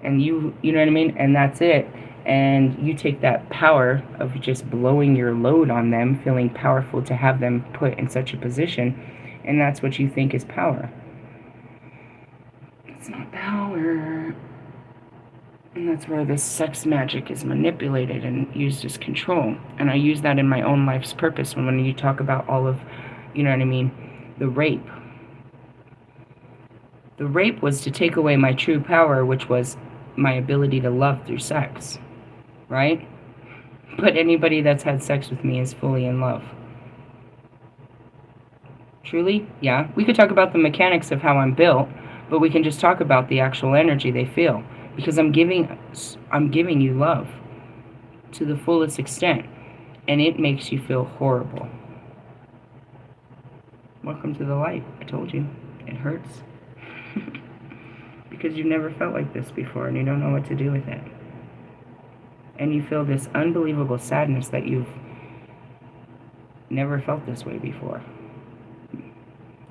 And you know what I mean? And that's it. And you take that power of just blowing your load on them, feeling powerful to have them put in such a position, and that's what you think is power. It's not power. And that's where this sex magic is manipulated and used as control. And I use that in my own life's purpose when you talk about all of, the rape. The rape was to take away my true power, which was my ability to love through sex. Right? But anybody that's had sex with me is fully in love. Truly? Yeah. We could talk about the mechanics of how I'm built, but we can just talk about the actual energy they feel. Because I'm giving you love to the fullest extent, and it makes you feel horrible. Welcome to the light. I told you. It hurts. Because you've never felt like this before, and you don't know what to do with it. And you feel this unbelievable sadness that you've never felt this way before.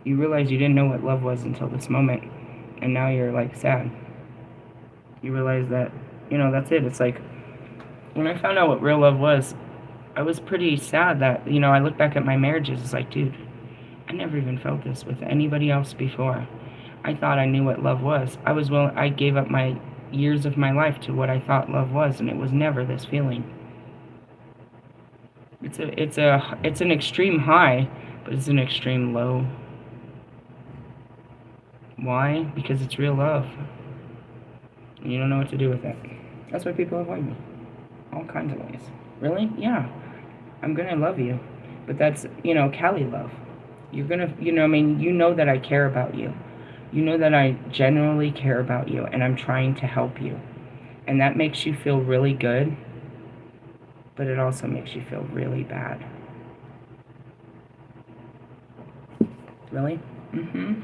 You realize you didn't know what love was until this moment, and now you're like sad. You realize that, that's it. It's like, when I found out what real love was, I was pretty sad that, I look back at my marriages, it's like, dude, I never even felt this with anybody else before. I thought I knew what love was. I gave up my years of my life to what I thought love was, and it was never this feeling. It's an extreme high, but it's an extreme low. Why? Because it's real love. And you don't know what to do with it. That's why people avoid me. All kinds of ways. Really? Yeah. I'm gonna love you. But that's, Cali love. You're gonna, you know that I care about you. You know that I genuinely care about you, and I'm trying to help you. And that makes you feel really good, but it also makes you feel really bad. Really? Mm-hmm.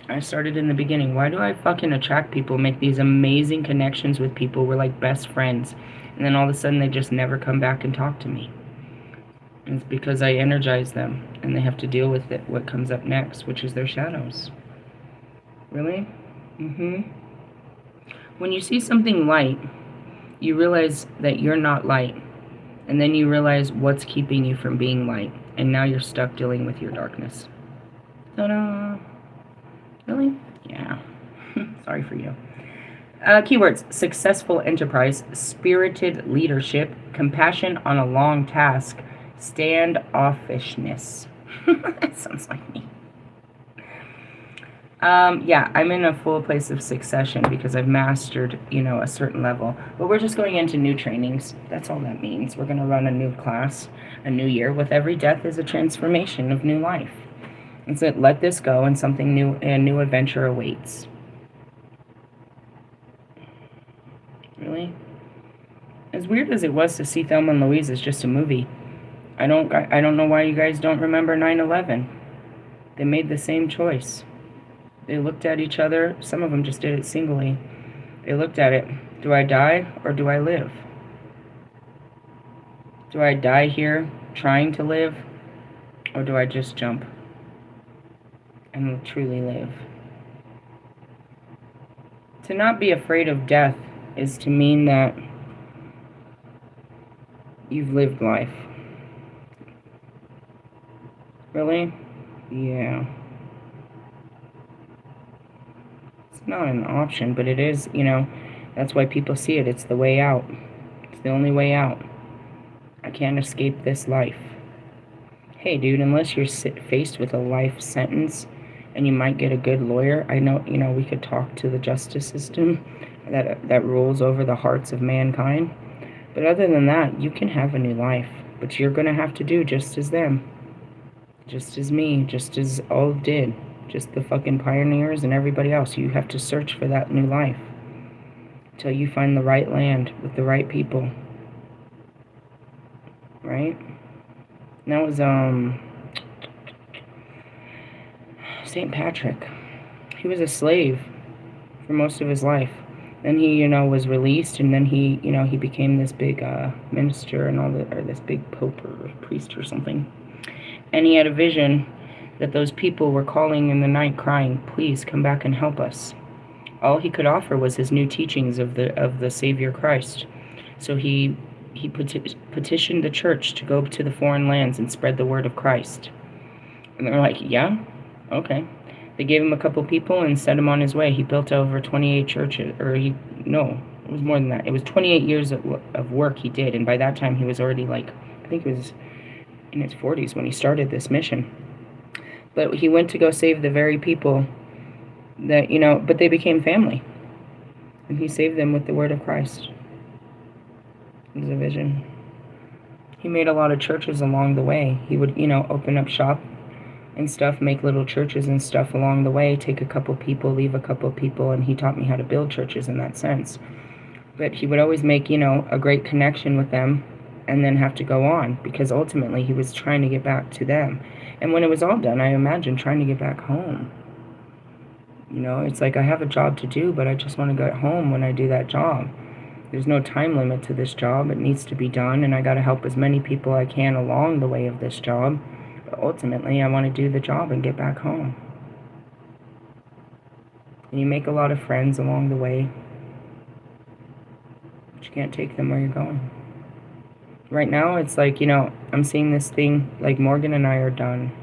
I started in the beginning. Why do I fucking attract people, make these amazing connections with people? We're like best friends. And then all of a sudden they just never come back and talk to me. And it's because I energize them, and they have to deal with it, what comes up next, which is their shadows. Really? Mm-hmm. When you see something light, you realize that you're not light. And then you realize what's keeping you from being light. And now you're stuck dealing with your darkness. Ta-da! Really? Yeah. Sorry for you. Keywords: successful enterprise, spirited leadership, compassion on a long task, standoffishness. That sounds like me. Yeah, I'm in a full place of succession because I've mastered, a certain level. But we're just going into new trainings. That's all that means. We're going to run a new class, a new year. With every death is a transformation of new life. And so let this go, and something new, a new adventure awaits. Really? As weird as it was to see Thelma and Louise as just a movie, I don't know why you guys don't remember 9/11. They made the same choice. They looked at each other. Some of them just did it singly. They looked at it. Do I die or do I live? Do I die here trying to live, or do I just jump and truly live? To not be afraid of death is to mean that you've lived life. Really? Yeah. It's not an option, but it is, that's why people see it. It's the way out. It's the only way out. I can't escape this life. Hey, dude, unless you're faced with a life sentence and you might get a good lawyer, I know, we could talk to the justice system that rules over the hearts of mankind. But other than that, you can have a new life. But you're going to have to do just as them. Just as me. Just as all did. Just the fucking pioneers and everybody else. You have to search for that new life until you find the right land with the right people. Right? And that was St. Patrick. He was a slave for most of his life. Then he, was released, and then he, he became this big minister and or this big pope or priest or something. And he had a vision that those people were calling in the night, crying, "Please come back and help us." All he could offer was his new teachings of the Savior Christ. So he petitioned the church to go to the foreign lands and spread the word of Christ. And they were like, "Yeah, okay." They gave him a couple people and sent him on his way. He built over 28 churches, it was more than that. It was 28 years of work he did, and by that time he was already I think he was in his 40s when he started this mission. But he went to go save the very people that, but they became family. And he saved them with the word of Christ. It was a vision. He made a lot of churches along the way. He would, open up shop and stuff, make little churches and stuff along the way, take a couple people, leave a couple people, and he taught me how to build churches in that sense. But he would always make, a great connection with them and then have to go on, because ultimately he was trying to get back to them. And when it was all done, I imagine trying to get back home. It's like I have a job to do, but I just want to get home when I do that job. There's no time limit to this job. It needs to be done, and I got to help as many people I can along the way of this job. But ultimately, I want to do the job and get back home. And you make a lot of friends along the way, but you can't take them where you're going. Right now, it's like, I'm seeing this thing, like Morgan and I are done.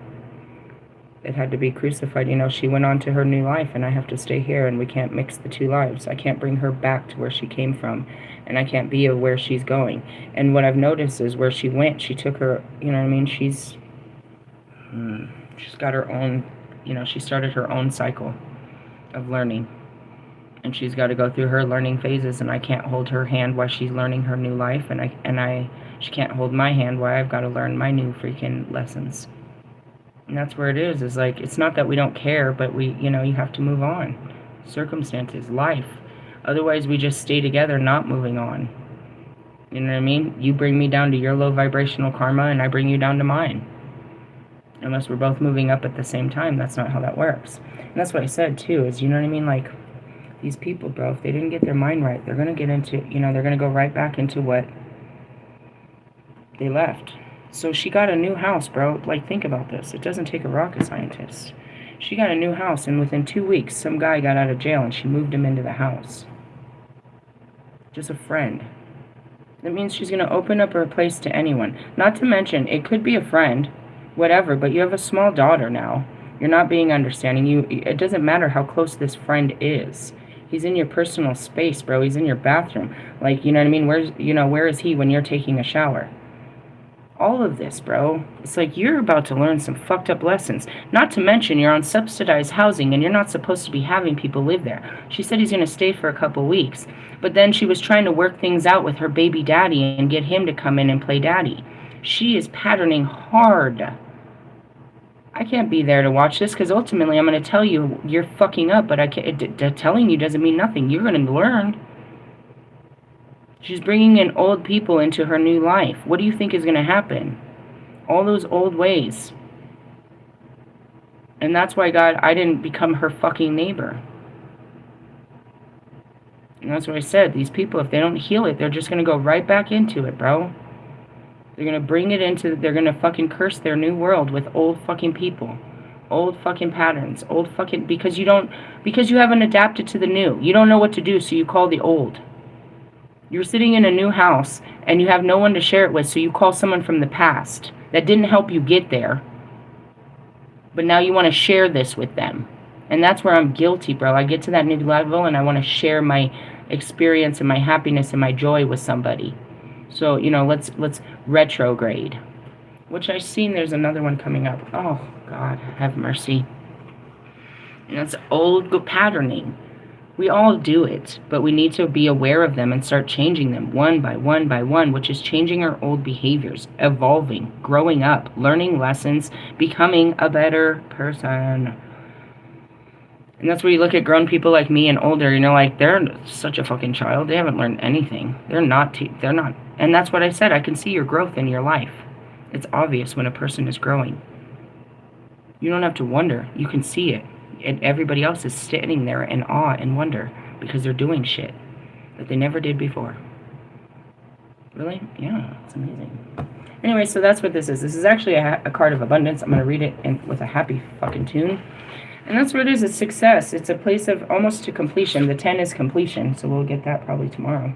It had to be crucified. She went on to her new life, and I have to stay here, and we can't mix the two lives. I can't bring her back to where she came from, and I can't be where she's going. And what I've noticed is where she went, she took her, she's got her own, she started her own cycle of learning. And she's got to go through her learning phases, and I can't hold her hand while she's learning her new life, and she can't hold my hand while I've got to learn my new freaking lessons. And that's where it is like, it's not that we don't care, but we, you have to move on. Circumstances, life. Otherwise, we just stay together, not moving on. You know what I mean? You bring me down to your low vibrational karma, and I bring you down to mine. Unless we're both moving up at the same time, that's not how that works. And that's what I said, too, is, you know what I mean? Like, these people, bro, if they didn't get their mind right, they're going to get into, they're going to go right back into what they left. So she got a new house, bro. Think about this. It doesn't take a rocket scientist. She got a new house, and within 2 weeks, some guy got out of jail, and she moved him into the house. Just a friend. That means she's going to open up her place to anyone. Not to mention, it could be a friend, whatever, but you have a small daughter now. You're not being understanding. It doesn't matter how close this friend is. He's in your personal space, bro. He's in your bathroom. You know what I mean? Where is he when you're taking a shower? All of this, bro. It's like you're about to learn some fucked up lessons. Not to mention you're on subsidized housing and you're not supposed to be having people live there. She said he's going to stay for a couple weeks. But then she was trying to work things out with her baby daddy and get him to come in and play daddy. She is patterning hard. I can't be there to watch this because ultimately I'm going to tell you you're fucking up, but telling you doesn't mean nothing. You're going to learn. She's bringing in old people into her new life. What do you think is going to happen? All those old ways. And that's why, God, I didn't become her fucking neighbor. And that's what I said. These people, if they don't heal it, they're just going to go right back into it, bro. They're going to bring it into, they're going to fucking curse their new world with old fucking people. Old fucking patterns. Old fucking, because you haven't adapted to the new. You don't know what to do, so you call the old. You're sitting in a new house and you have no one to share it with, so you call someone from the past that didn't help you get there. But now you want to share this with them. And that's where I'm guilty, bro. I get to that new level and I want to share my experience and my happiness and my joy with somebody. So, let's retrograde. Which I've seen there's another one coming up. Oh, God, have mercy. And that's old patterning. We all do it, but we need to be aware of them and start changing them one by one by one, which is changing our old behaviors, evolving, growing up, learning lessons, becoming a better person. And that's where you look at grown people like me and older, they're such a fucking child. They haven't learned anything. They're not. And that's what I said. I can see your growth in your life. It's obvious when a person is growing. You don't have to wonder. You can see it. And everybody else is standing there in awe and wonder because they're doing shit that they never did before. Really? Yeah, it's amazing. Anyway, so that's what this is. This is actually a card of abundance. I'm going to read it with a happy fucking tune. And that's what it is. It's success. It's a place of almost to completion. The 10 is completion, so we'll get that probably tomorrow.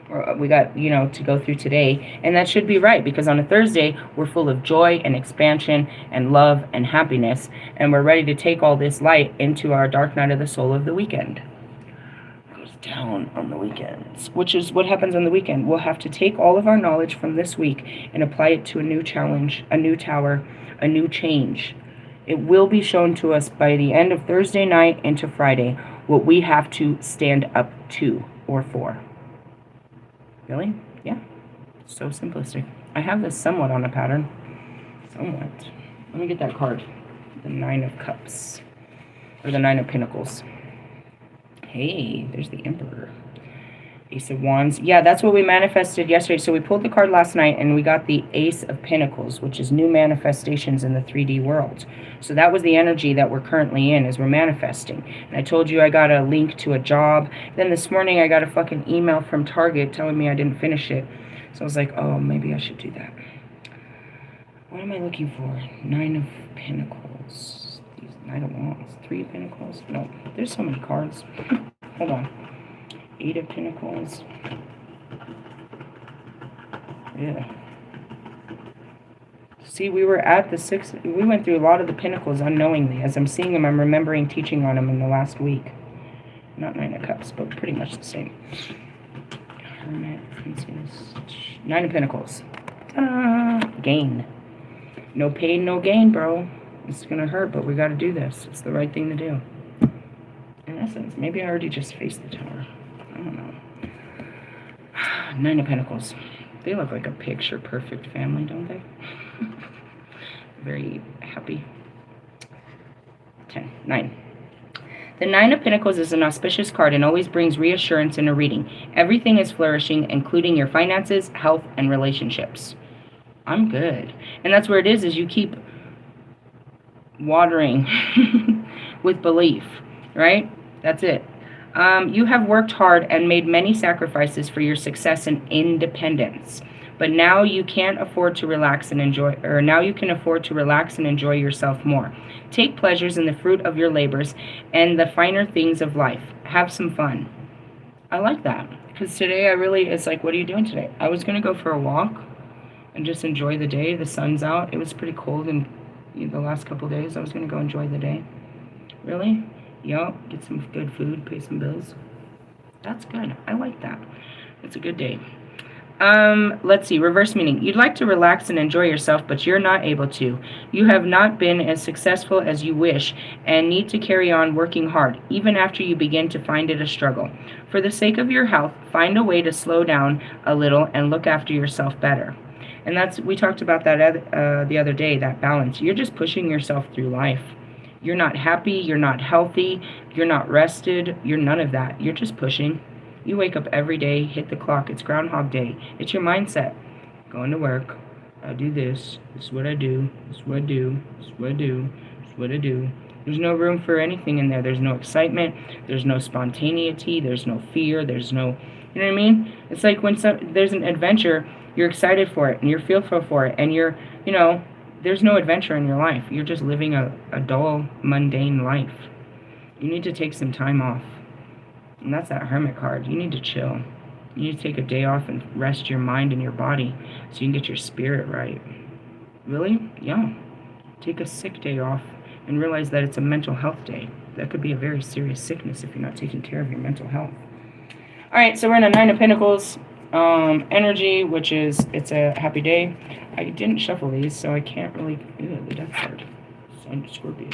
Or we got, to go through today. And that should be right, because on a Thursday, we're full of joy and expansion and love and happiness. And we're ready to take all this light into our dark night of the soul of the weekend. It goes down on the weekends, which is what happens on the weekend. We'll have to take all of our knowledge from this week and apply it to a new challenge, a new tower, a new change. It will be shown to us by the end of Thursday night into Friday what we have to stand up to or for. Really? Yeah. So simplistic. I have this somewhat on a pattern. Somewhat. Let me get that card. The 9 of Cups. Or the 9 of Pentacles. Hey, there's the Emperor. Ace of Wands. Yeah, that's what we manifested yesterday. So we pulled the card last night and we got the Ace of Pentacles, which is new manifestations in the 3D world. So that was the energy that we're currently in as we're manifesting. And I told you I got a link to a job. Then this morning I got a fucking email from Target telling me I didn't finish it. So I was like, oh, maybe I should do that. What am I looking for? 9 of Pentacles. 9 of Wands. 3 of Pentacles. No, there's so many cards. Hold on. 8 of Pentacles. Yeah. See, we were at the 6. We went through a lot of the Pentacles unknowingly. As I'm seeing them, I'm remembering teaching on them in the last week. Not 9 of Cups, but pretty much the same. Hermit, Priestess. 9 of Pentacles. Gain. No pain, no gain, bro. It's gonna hurt, but we gotta do this. It's the right thing to do. In essence, maybe I already just faced the tower. I don't know. 9 of Pentacles. They look like a picture-perfect family, don't they? Very happy. 10. 9. The 9 of Pentacles is an auspicious card and always brings reassurance in a reading. Everything is flourishing, including your finances, health, and relationships. I'm good. And that's where it is you keep watering with belief, right? That's it. You have worked hard and made many sacrifices for your success and independence. But now you can't afford to relax and enjoy, or now you can afford to relax and enjoy yourself more. Take pleasures in the fruit of your labors and the finer things of life. Have some fun. I like that. Because today it's like, what are you doing today? I was going to go for a walk and just enjoy the day. The sun's out. It was pretty cold in the last couple days. I was going to go enjoy the day. Really? Yup. Get some good food, pay some bills. That's good. I like that. It's a good day. Let's see, reverse meaning. You'd like to relax and enjoy yourself, but you're not able to. You have not been as successful as you wish and need to carry on working hard, even after you begin to find it a struggle. For the sake of your health, find a way to slow down a little and look after yourself better. And we talked about that the other day, that balance. You're just pushing yourself through life. You're not happy, you're not healthy, you're not rested, you're none of that. You're just pushing. You wake up every day, hit the clock. It's Groundhog Day. It's your mindset. Going to work. I do this. This is what I do. This is what I do. This is what I do. This is what I do. There's no room for anything in there. There's no excitement. There's no spontaneity. There's no fear. There's no, you know what I mean? It's like when there's an adventure, you're excited for it and you're fearful for it. And you're, there's no adventure in your life. You're just living a dull, mundane life. You need to take some time off. And that's that Hermit card. You need to chill. You need to take a day off and rest your mind and your body so you can get your spirit right. Really? Yeah. Take a sick day off and realize that it's a mental health day. That could be a very serious sickness if you're not taking care of your mental health. All right, so we're in a Nine of Pentacles energy, which is, it's a happy day. I didn't shuffle these, so I can't really, the Death card. Sun, Scorpio.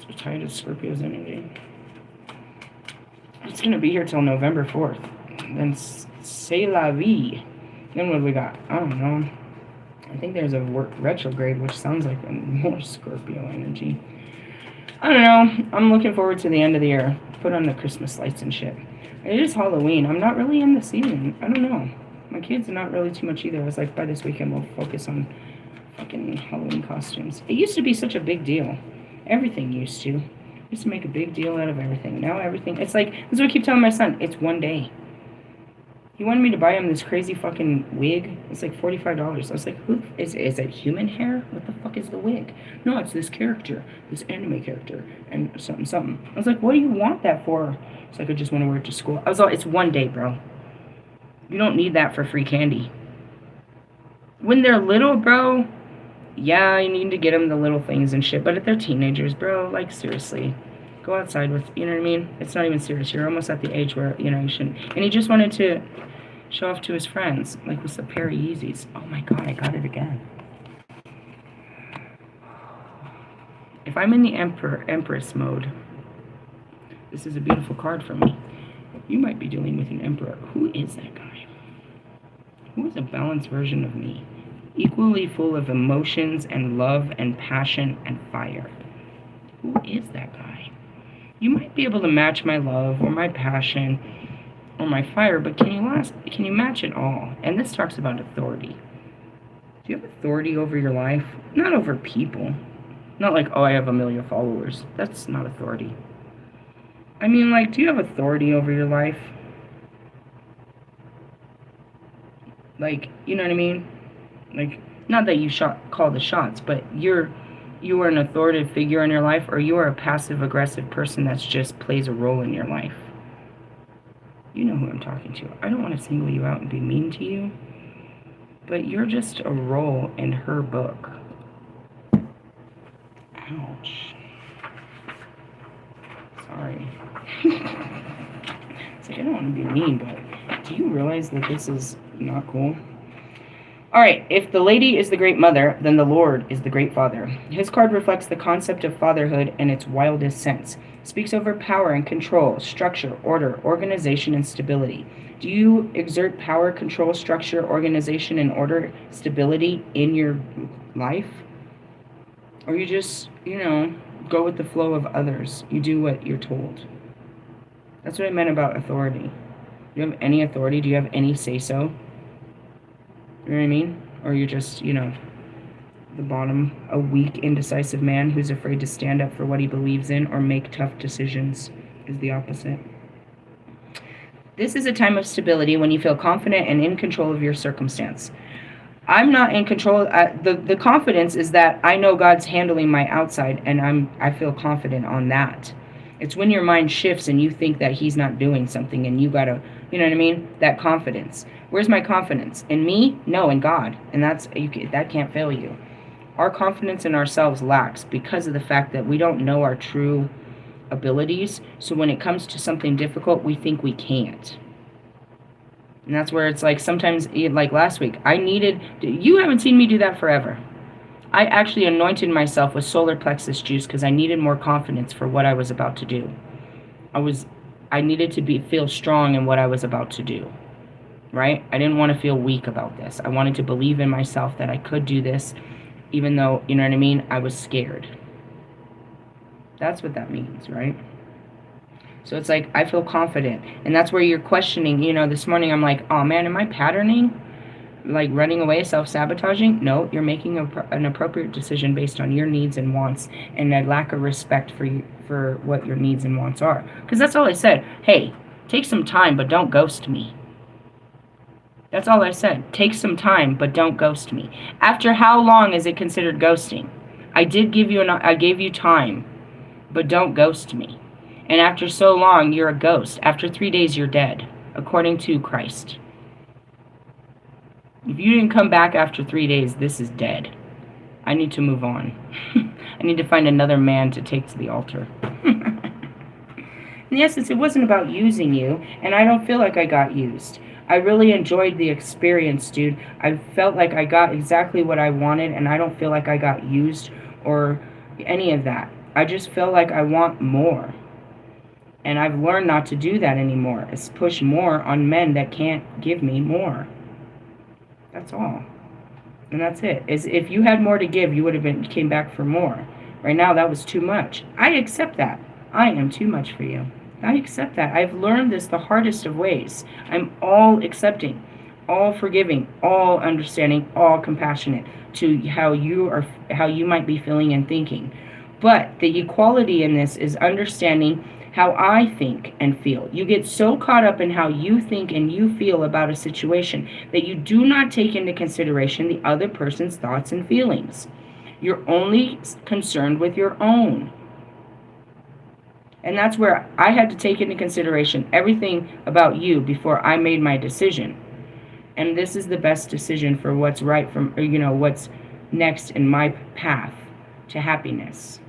So tired of Scorpio's energy. It's going to be here till November 4th. Then c'est la vie. Then what do we got? I don't know. I think there's a retrograde, which sounds like more Scorpio energy. I don't know. I'm looking forward to the end of the year. Put on the Christmas lights and shit. It is Halloween. I'm not really in the season. I don't know. My kids are not really too much either. I was like, by this weekend we'll focus on fucking Halloween costumes. It used to be such a big deal. Everything used to. Used to make a big deal out of everything. Now everything, it's like, this is what I keep telling my son, it's one day. He wanted me to buy him this crazy fucking wig. It's like $45. I was like, is it human hair? What the fuck is the wig? No, it's this character, this anime character, and something. I was like, what do you want that for? It's like, I just want to wear it to school. I was like, it's one day, bro. You don't need that for free candy. When they're little, bro, yeah, you need to get them the little things and shit, but if they're teenagers, bro, like, seriously, go outside with, you know what I mean? It's not even serious. You're almost at the age where, you shouldn't. And he just wanted to show off to his friends, like with the pair of Yeezys. Oh my god, I got it again. If I'm in the Empress mode, this is a beautiful card for me. You might be dealing with an Emperor. Who is that guy? Who is a balanced version of me? Equally full of emotions and love and passion and fire. Who is that guy? You might be able to match my love or my passion or my fire, but can you match it all? And this talks about authority. Do you have authority over your life? Not over people. Not like, oh, I have 1 million followers. That's not authority. I mean, like, do you have authority over your life? Like, you know what I mean? Like, not that you call the shots, but you are an authoritative figure in your life, or you are a passive-aggressive person that just plays a role in your life. You know who I'm talking to. I don't want to single you out and be mean to you, but you're just a role in her book. Ouch. Sorry. It's like, I don't want to be mean, but do you realize that this is not cool? Alright, if the lady is the great mother, then the Lord is the great father. His card reflects the concept of fatherhood in its wildest sense. It speaks over power and control, structure, order, organization, and stability. Do you exert power, control, structure, organization, and order, stability in your life? Or you just, go with the flow of others. You do what you're told. That's what I meant about authority. Do you have any authority? Do you have any say-so? You know what I mean? Or you're just, the bottom, a weak, indecisive man who's afraid to stand up for what he believes in or make tough decisions is the opposite. This is a time of stability when you feel confident and in control of your circumstance. I'm not in control. The confidence is that I know God's handling my outside, and I feel confident on that. It's when your mind shifts and you think that he's not doing something, and you gotta, you know what I mean? That confidence. Where's my confidence? In me? No, in God. And that can't fail you. Our confidence in ourselves lacks because of the fact that we don't know our true abilities. So when it comes to something difficult, we think we can't. And that's where it's like sometimes, like last week, you haven't seen me do that forever. I actually anointed myself with solar plexus juice because I needed more confidence for what I was about to do. I needed to feel strong in what I was about to do, right? I didn't want to feel weak about this. I wanted to believe in myself that I could do this, even though, you know what I mean, I was scared. That's what that means, right? So it's like, I feel confident. And that's where you're questioning, this morning I'm like, oh man, am I patterning? Like running away, self-sabotaging? No, you're making an appropriate decision based on your needs and wants and a lack of respect for what your needs and wants are. Because that's all I said. Hey, take some time, but don't ghost me. That's all I said. Take some time, but don't ghost me. After how long is it considered ghosting? I gave you time, but don't ghost me. And after so long, you're a ghost. After 3 days, you're dead, according to Christ. If you didn't come back after 3 days, this is dead. I need to move on. I need to find another man to take to the altar. In essence, it wasn't about using you, and I don't feel like I got used. I really enjoyed the experience, dude. I felt like I got exactly what I wanted, and I don't feel like I got used or any of that. I just feel like I want more. And I've learned not to do that anymore. It's push more on men that can't give me more. That's all. And that's it. If you had more to give, you would have came back for more. Right now, that was too much. I accept that. I am too much for you. I accept that. I've learned this the hardest of ways. I'm all accepting, all forgiving, all understanding, all compassionate to how you might be feeling and thinking. But the equality in this is understanding how I think and feel. You get so caught up in how you think and you feel about a situation that you do not take into consideration the other person's thoughts and feelings. You're only concerned with your own. And that's where I had to take into consideration everything about you before I made my decision. And this is the best decision for what's right what's next in my path to happiness.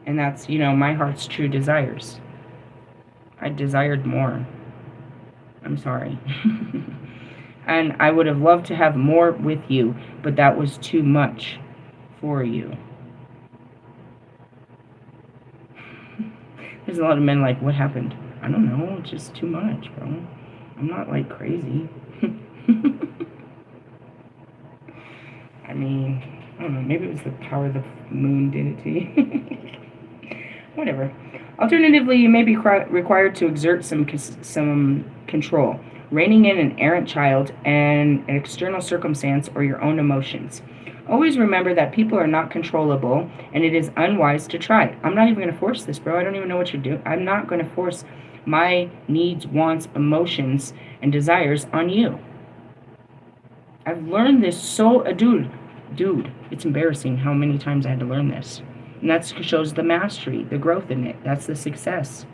And that's, my heart's true desires. I desired more. I'm sorry. And I would have loved to have more with you, but that was too much for you. There's a lot of men like, what happened? I don't know, it's just too much, bro. I'm not like crazy. I mean, I don't know, maybe it was the power of the moon did it to you. Whatever. Alternatively, you may be required to exert some control, reining in an errant child and an external circumstance or your own emotions. Always remember that people are not controllable, and it is unwise to try. I'm not even going to force this, bro. I don't even know what you're doing. I'm not going to force my needs, wants, emotions, and desires on you. I've learned this dude, it's embarrassing how many times I had to learn this. And that shows the mastery, the growth in it. That's the success.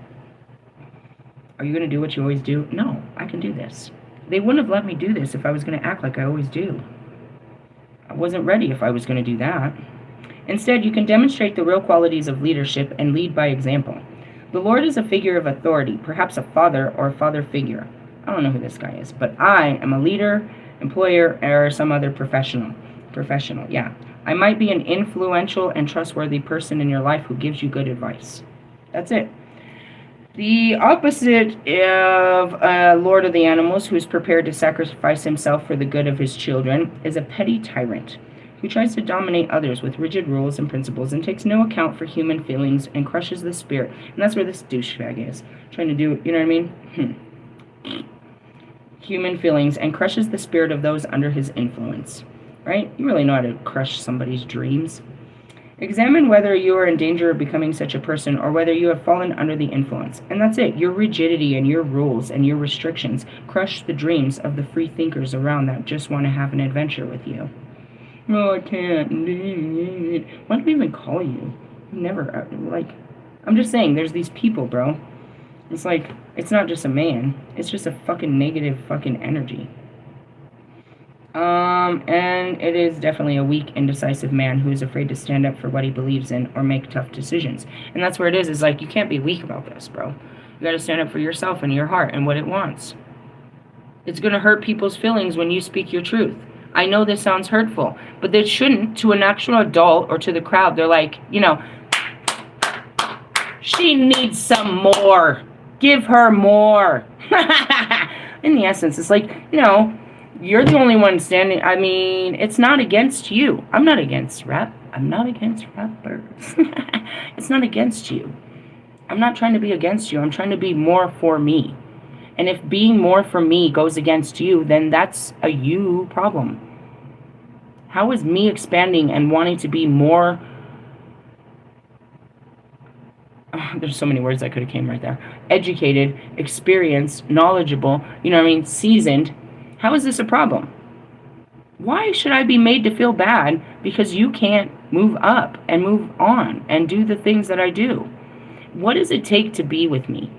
Are you going to do what you always do? No, I can do this. They wouldn't have let me do this if I was going to act like I always do. I wasn't ready if I was going to do that. Instead, you can demonstrate the real qualities of leadership and lead by example. The Lord is a figure of authority, perhaps a father or a father figure. I don't know who this guy is, but I am a leader, employer, or some other professional. Yeah. I might be an influential and trustworthy person in your life who gives you good advice. That's it. The opposite of a lord of the animals who is prepared to sacrifice himself for the good of his children is a petty tyrant who tries to dominate others with rigid rules and principles and takes no account for human feelings and crushes the spirit. And that's where this douchebag is. Trying to do, you know what I mean? Human feelings and crushes the spirit of those under his influence. Right? You really know how to crush somebody's dreams. Examine whether you are in danger of becoming such a person or whether you have fallen under the influence. And that's it. Your rigidity and your rules and your restrictions crush the dreams of the free thinkers around that just want to have an adventure with you. Oh, I can't. Why do we even call you? Never, I'm just saying, there's these people, bro. It's like, it's not just a man. It's just a fucking negative fucking energy. And it is definitely a weak, indecisive man who's afraid to stand up for what he believes in or make tough decisions. And that's where it is like, you can't be weak about this, bro. You gotta stand up for yourself and your heart and what it wants. It's gonna hurt people's feelings when you speak your truth. I know this sounds hurtful, but it shouldn't to an actual adult or to the crowd. They're like, she needs some more. Give her more. In the essence, it's like, you're the only one standing. I mean, it's not against you. I'm not against rap. I'm not against rappers. It's not against you. I'm not trying to be against you. I'm trying to be more for me. And if being more for me goes against you, then that's a you problem. How is me expanding and wanting to be more... there's so many words that could have came right there. Educated, experienced, knowledgeable, seasoned. How is this a problem? Why should I be made to feel bad because you can't move up and move on and do the things that I do? What does it take to be with me?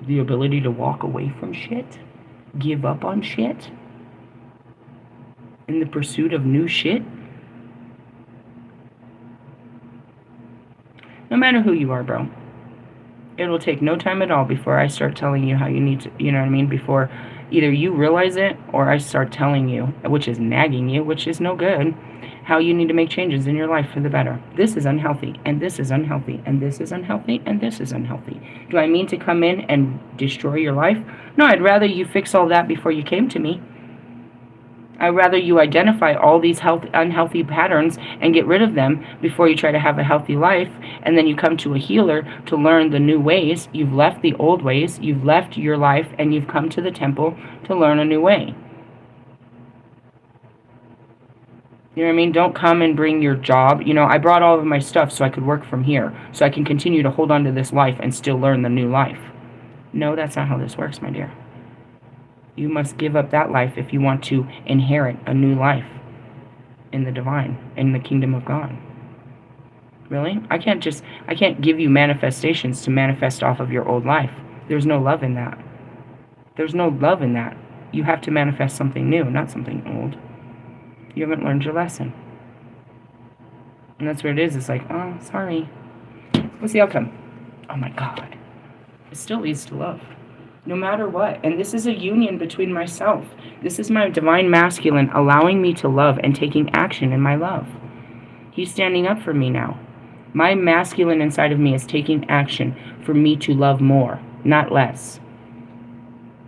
The ability to walk away from shit? Give up on shit? In the pursuit of new shit? No matter who you are, bro. It will take no time at all before I start telling you how you need to, before either you realize it or I start telling you, which is nagging you, which is no good, how you need to make changes in your life for the better. This is unhealthy, and this is unhealthy, and this is unhealthy, and this is unhealthy. Do I mean to come in and destroy your life? No, I'd rather you fix all that before you came to me. I'd rather you identify all these unhealthy patterns and get rid of them before you try to have a healthy life, and then you come to a healer to learn the new ways. You've left the old ways, you've left your life, and you've come to the temple to learn a new way. You know what I mean? Don't come and bring your job. I brought all of my stuff so I could work from here, so I can continue to hold on to this life and still learn the new life. No, that's not how this works, my dear. You must give up that life if you want to inherit a new life in the divine, in the kingdom of God. Really? I can't give you manifestations to manifest off of your old life. There's no love in that. There's no love in that. You have to manifest something new, not something old. You haven't learned your lesson. And that's where it is. It's like, oh, sorry. What's the outcome? Oh my God. It still leads to love. No matter what. And this is a union between myself. This is my divine masculine allowing me to love and taking action in my love. He's standing up for me now. My masculine inside of me is taking action for me to love more, not less.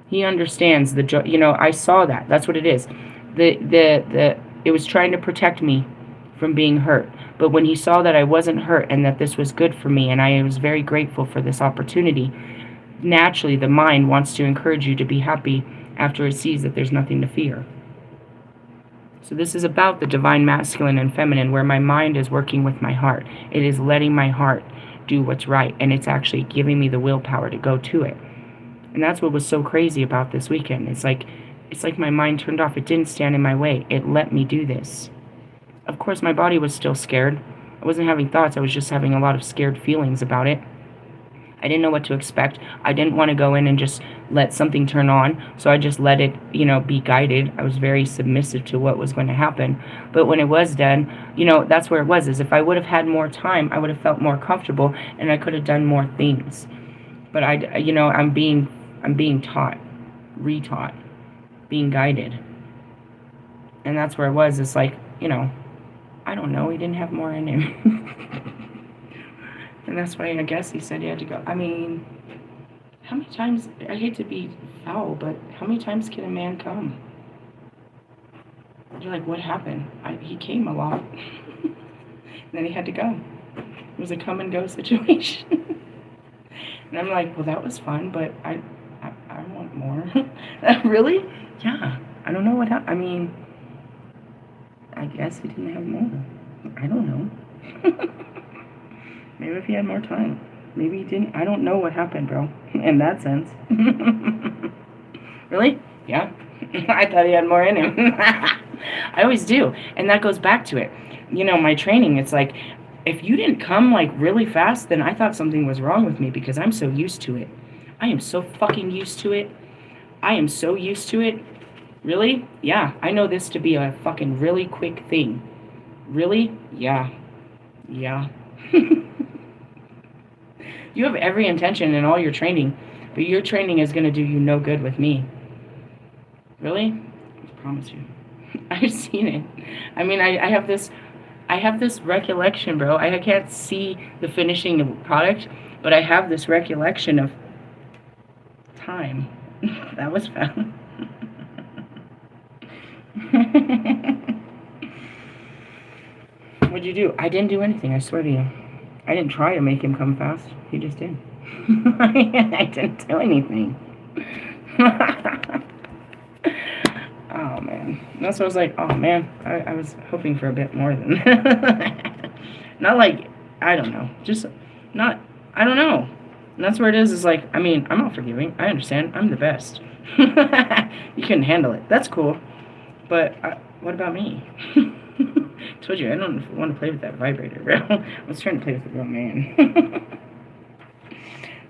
He understands the joy. I saw that. That's what it is. It was trying to protect me from being hurt. But when he saw that I wasn't hurt and that this was good for me, and I was very grateful for this opportunity, naturally the mind wants to encourage you to be happy after it sees that there's nothing to fear. So this is about the divine masculine and feminine, where my mind is working with my heart. It is letting my heart do what's right, and it's actually giving me the willpower to go to it. And that's what was so crazy about this weekend. It's like my mind turned off. It didn't stand in my way. It let me do this. Of course, my body was still scared. I wasn't having thoughts. I was just having a lot of scared feelings about it. I didn't know what to expect. I didn't want to go in and just let something turn on. So I just let it, be guided. I was very submissive to what was going to happen. But when it was done, that's where it was. Is if I would have had more time, I would have felt more comfortable and I could have done more things. But I'm being taught, retaught, being guided. And that's where it was. It's like, I don't know. He didn't have more in him. And that's why I guess he said he had to go. I mean, how many times, I hate to be foul, but how many times can a man come? You're like, what happened? He came a lot. Then he had to go. It was a come and go situation. And I'm like, well, that was fun, but I want more. Really? Yeah. I don't know what happened. I mean, I guess he didn't have more. I don't know. Maybe if he had more time. Maybe he didn't. I don't know what happened, bro. In that sense. Really? Yeah. I thought he had more in him. I always do. And that goes back to it. My training, it's like, if you didn't come like really fast, then I thought something was wrong with me because I'm so used to it. I am so fucking used to it. I am so used to it. Really? Yeah, I know this to be a fucking really quick thing. Really? Yeah. Yeah. You have every intention in all your training, but your training is going to do you no good with me. Really? I promise you. I've seen it. I mean, I have this recollection, bro. I can't see the finishing product, but I have this recollection of time. That was fun. What'd you do? I didn't do anything, I swear to you. I didn't try to make him come fast. He just did. I didn't do anything. Oh, man. That's what I was like, oh, man. I was hoping for a bit more than that. Not like, I don't know. Just not, I don't know. And that's where it is like, I mean, I'm not forgiving. I understand. I'm the best. You couldn't handle it. That's cool. But what about me? Told you, I don't want to play with that vibrator, bro. I was trying to play with the real man.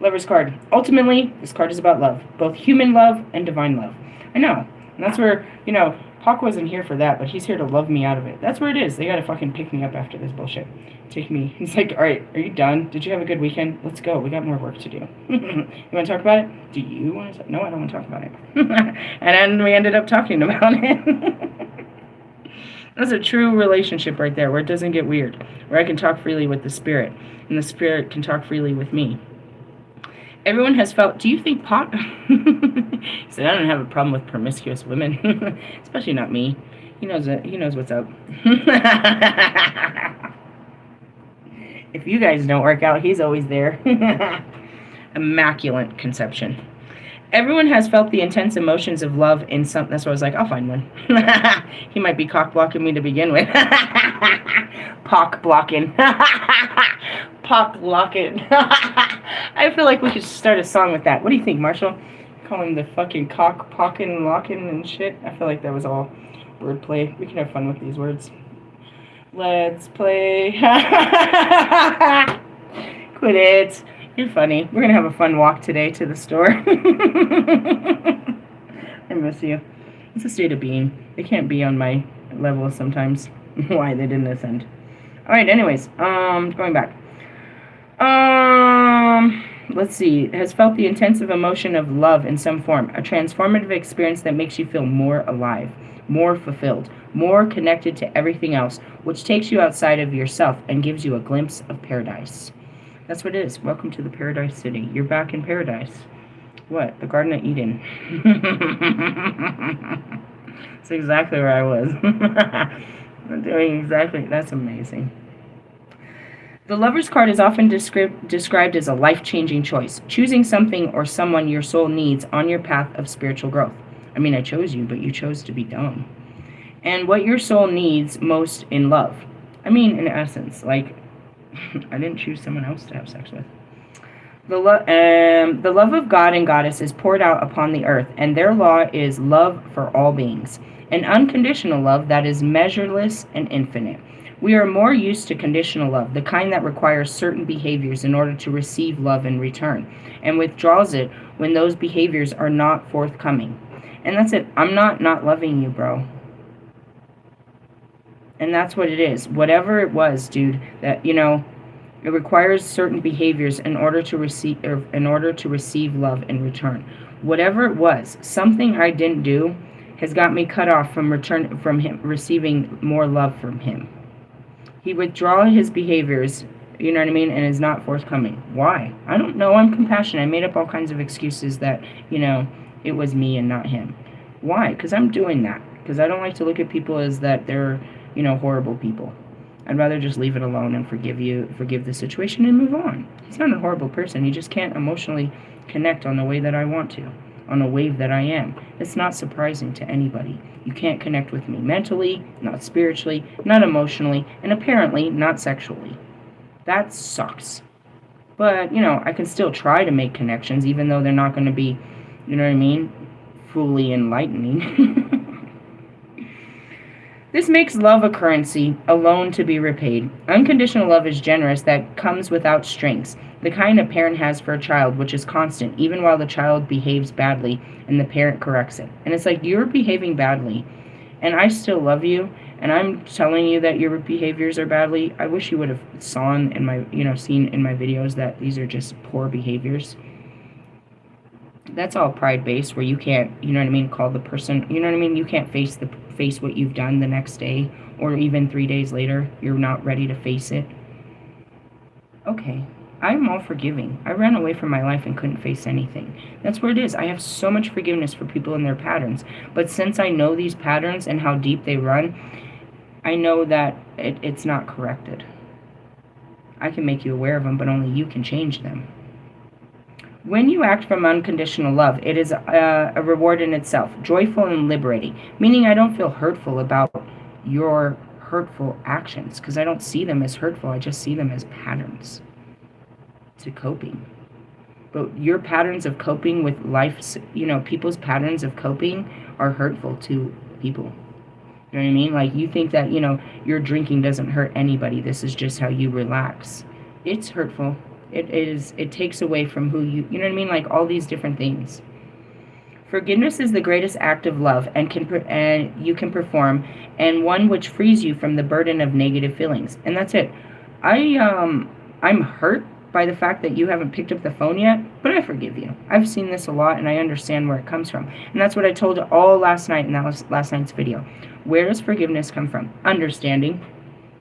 Lover's card. Ultimately, this card is about love. Both human love and divine love. I know. And that's where, you know, Hawk wasn't here for that, but he's here to love me out of it. That's where it is. They gotta fucking pick me up after this bullshit. Take me. He's like, alright, are you done? Did you have a good weekend? Let's go. We got more work to do. You want to talk about it? Do you want to? No, I don't want to talk about it. And then we ended up talking about it. That's a true relationship right there, where it doesn't get weird. Where I can talk freely with the spirit, and the spirit can talk freely with me. Everyone has felt, do you think pot? He said, I don't have a problem with promiscuous women. Especially not me. He knows it. He knows what's up. If you guys don't work out, he's always there. Immaculate conception. Everyone has felt the intense emotions of love in some... That's why I was like, I'll find one. He might be cock-blocking me to begin with. Pock-blocking. Pock-blocking. I feel like we could start a song with that. What do you think, Marshall? Call him the fucking cock-pocking, locking and shit. I feel like that was all wordplay. We can have fun with these words. Let's play. Quit it. You're funny. We're going to have a fun walk today to the store. I miss you. It's a state of being. They can't be on my level sometimes. Why they didn't ascend. Alright, anyways. Going back. Let's see. Has felt the intensive emotion of love in some form. A transformative experience that makes you feel more alive, more fulfilled, more connected to everything else, which takes you outside of yourself and gives you a glimpse of paradise. That's what it is. Welcome to the Paradise City. You're back in paradise. What? The Garden of Eden. That's exactly where I was. I'm doing exactly. That's amazing. The Lover's card is often described as a life-changing choice, choosing something or someone your soul needs on your path of spiritual growth. I mean, I chose you, but you chose to be dumb. And what your soul needs most in love. I mean, in essence, like, I didn't choose someone else to have sex with. The love of God and Goddess is poured out upon the earth, and their law is love for all beings, an unconditional love that is measureless and infinite. We are more used to conditional love, the kind that requires certain behaviors in order to receive love in return, and withdraws it when those behaviors are not forthcoming. And that's it. I'm not loving you, bro. And that's what it is. Whatever it was, dude, that, you know, it requires certain behaviors in order to receive love in return. Whatever it was, something I didn't do has got me cut off from him receiving more love from him. He withdraws his behaviors, you know what I mean, and is not forthcoming. Why? I don't know. I'm compassionate. I made up all kinds of excuses that, you know, it was me and not him. Why? Because I'm doing that. Because I don't like to look at people as that they're, you know, horrible people. I'd rather just leave it alone and forgive the situation and move on. He's not a horrible person. He just can't emotionally connect on the way that I want to, on a wave that I am. It's not surprising to anybody. You can't connect with me mentally, not spiritually, not emotionally, and apparently not sexually. That sucks. But, you know, I can still try to make connections, even though they're not going to be, you know what I mean, fully enlightening. This makes love a currency, a loan to be repaid. Unconditional love is generous that comes without strings. the kind a parent has for a child, which is constant, even while the child behaves badly and the parent corrects it. And it's like, you're behaving badly, and I still love you, and I'm telling you that your behaviors are badly. I wish you would have seen in my videos that these are just poor behaviors. That's all pride based, where you can't, call the person, you can't face what you've done the next day, or even 3 days later. You're not ready to face it. Okay, I'm all forgiving. I ran away from my life and couldn't face anything. That's where it is. I have so much forgiveness for people and their patterns. But since I know these patterns and how deep they run, I know that it's not corrected. I can make you aware of them, but only you can change them. When you act from unconditional love, it is a reward in itself, joyful and liberating, meaning I don't feel hurtful about your hurtful actions, because I don't see them as hurtful. I just see them as patterns to coping. But your patterns of coping with life, people's patterns of coping are hurtful to people. You know what I mean? Like, you think that, your drinking doesn't hurt anybody. This is just how you relax. It's hurtful. It takes away from who you know what I mean? Like, all these different things. Forgiveness is the greatest act of love and you can perform, and one which frees you from the burden of negative feelings. And that's it. I'm hurt by the fact that you haven't picked up the phone yet, but I forgive you. I've seen this a lot, and I understand where it comes from. And that's what I told you all last night, and that was last night's video. Where does forgiveness come from? Understanding.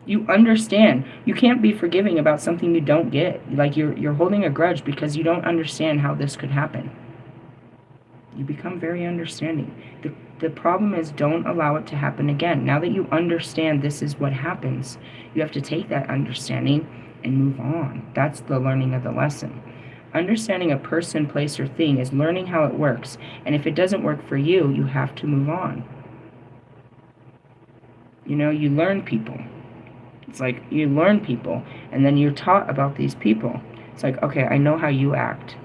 You understand. You can't be forgiving about something you don't get. Like, you're holding a grudge because you don't understand how this could happen. You become very understanding. The problem is, don't allow it to happen again. Now that you understand this is what happens, you have to take that understanding and move on. That's the learning of the lesson. Understanding a person, place, or thing is learning how it works. And if it doesn't work for you, you have to move on. You learn people. It's like, you learn people, and then you're taught about these people. It's like, okay, I know how you act.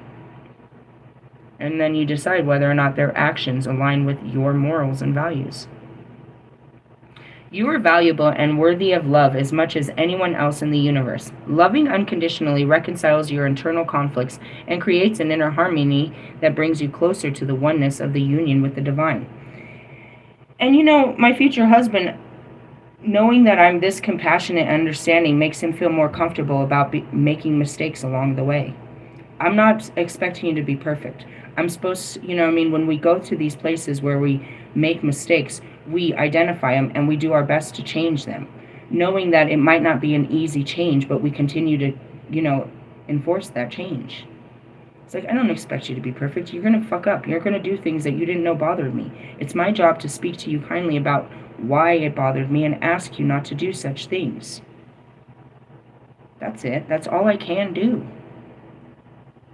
And then you decide whether or not their actions align with your morals and values. You are valuable and worthy of love as much as anyone else in the universe. Loving unconditionally reconciles your internal conflicts and creates an inner harmony that brings you closer to the oneness of the union with the divine. And my future husband, knowing that I'm this compassionate and understanding, makes him feel more comfortable about making mistakes along the way. I'm not expecting you to be perfect. I'm supposed to, when we go to these places where we make mistakes, we identify them and we do our best to change them, knowing that it might not be an easy change, but we continue to, enforce that change. It's like, I don't expect you to be perfect. You're going to fuck up. You're going to do things that you didn't know bothered me. It's my job to speak to you kindly about why it bothered me and ask you not to do such things. That's it. That's all I can do.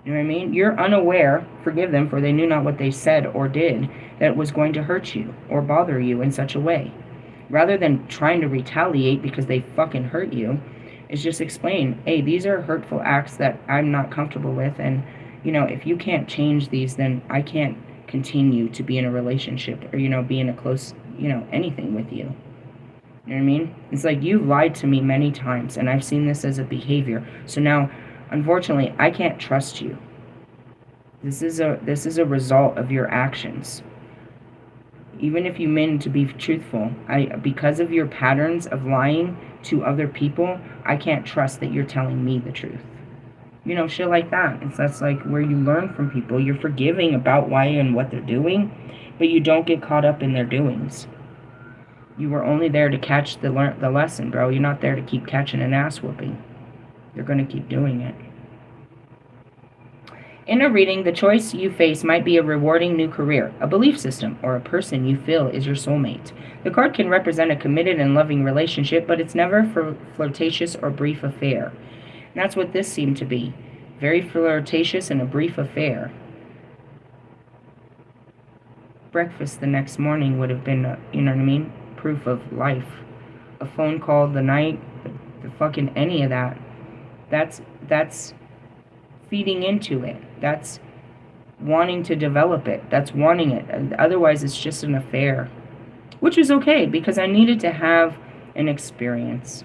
You know what I mean? You're unaware, forgive them, for they knew not what they said or did that was going to hurt you or bother you in such a way. Rather than trying to retaliate because they fucking hurt you, is just explain, hey, these are hurtful acts that I'm not comfortable with, and, if you can't change these, then I can't continue to be in a relationship or, be in a close, anything with you. You know what I mean? It's like, you've lied to me many times, and I've seen this as a behavior. So now, unfortunately, I can't trust you. This is a result of your actions. Even if you mean to be truthful, because of your patterns of lying to other people, I can't trust that you're telling me the truth. Shit like that. That's like where you learn from people. You're forgiving about why and what they're doing, but you don't get caught up in their doings. You were only there to catch the lesson, bro. You're not there to keep catching an ass whooping. You're going to keep doing it. In a reading, the choice you face might be a rewarding new career, a belief system, or a person you feel is your soulmate. The card can represent a committed and loving relationship, but it's never flirtatious or brief affair. And that's what this seemed to be. Very flirtatious and a brief affair. Breakfast the next morning would have been, proof of life. A phone call the night, the fucking any of that. That's feeding into it. That's wanting to develop it. That's wanting it. Otherwise, it's just an affair. Which is okay, because I needed to have an experience.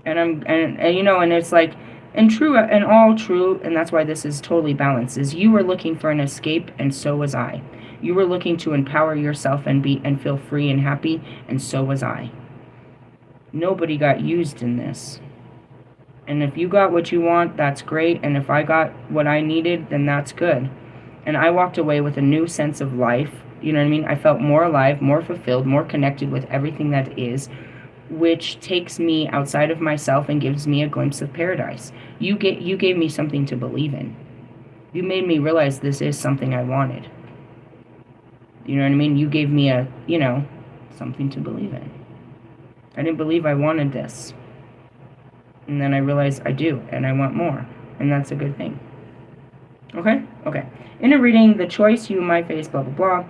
And it's like, And true, and all true, and that's why this is totally balanced, is you were looking for an escape, and so was I. You were looking to empower yourself and feel free and happy, and so was I. Nobody got used in this. And if you got what you want, that's great. And if I got what I needed, then that's good. And I walked away with a new sense of life. You know what I mean? I felt more alive, more fulfilled, more connected with everything that is, which takes me outside of myself and gives me a glimpse of paradise. You gave me something to believe in. You made me realize this is something I wanted. You know what I mean? You gave me something to believe in. I didn't believe I wanted this. And then I realized I do, and I want more. And that's a good thing. Okay? Okay. In a reading, the choice you might face, blah, blah, blah.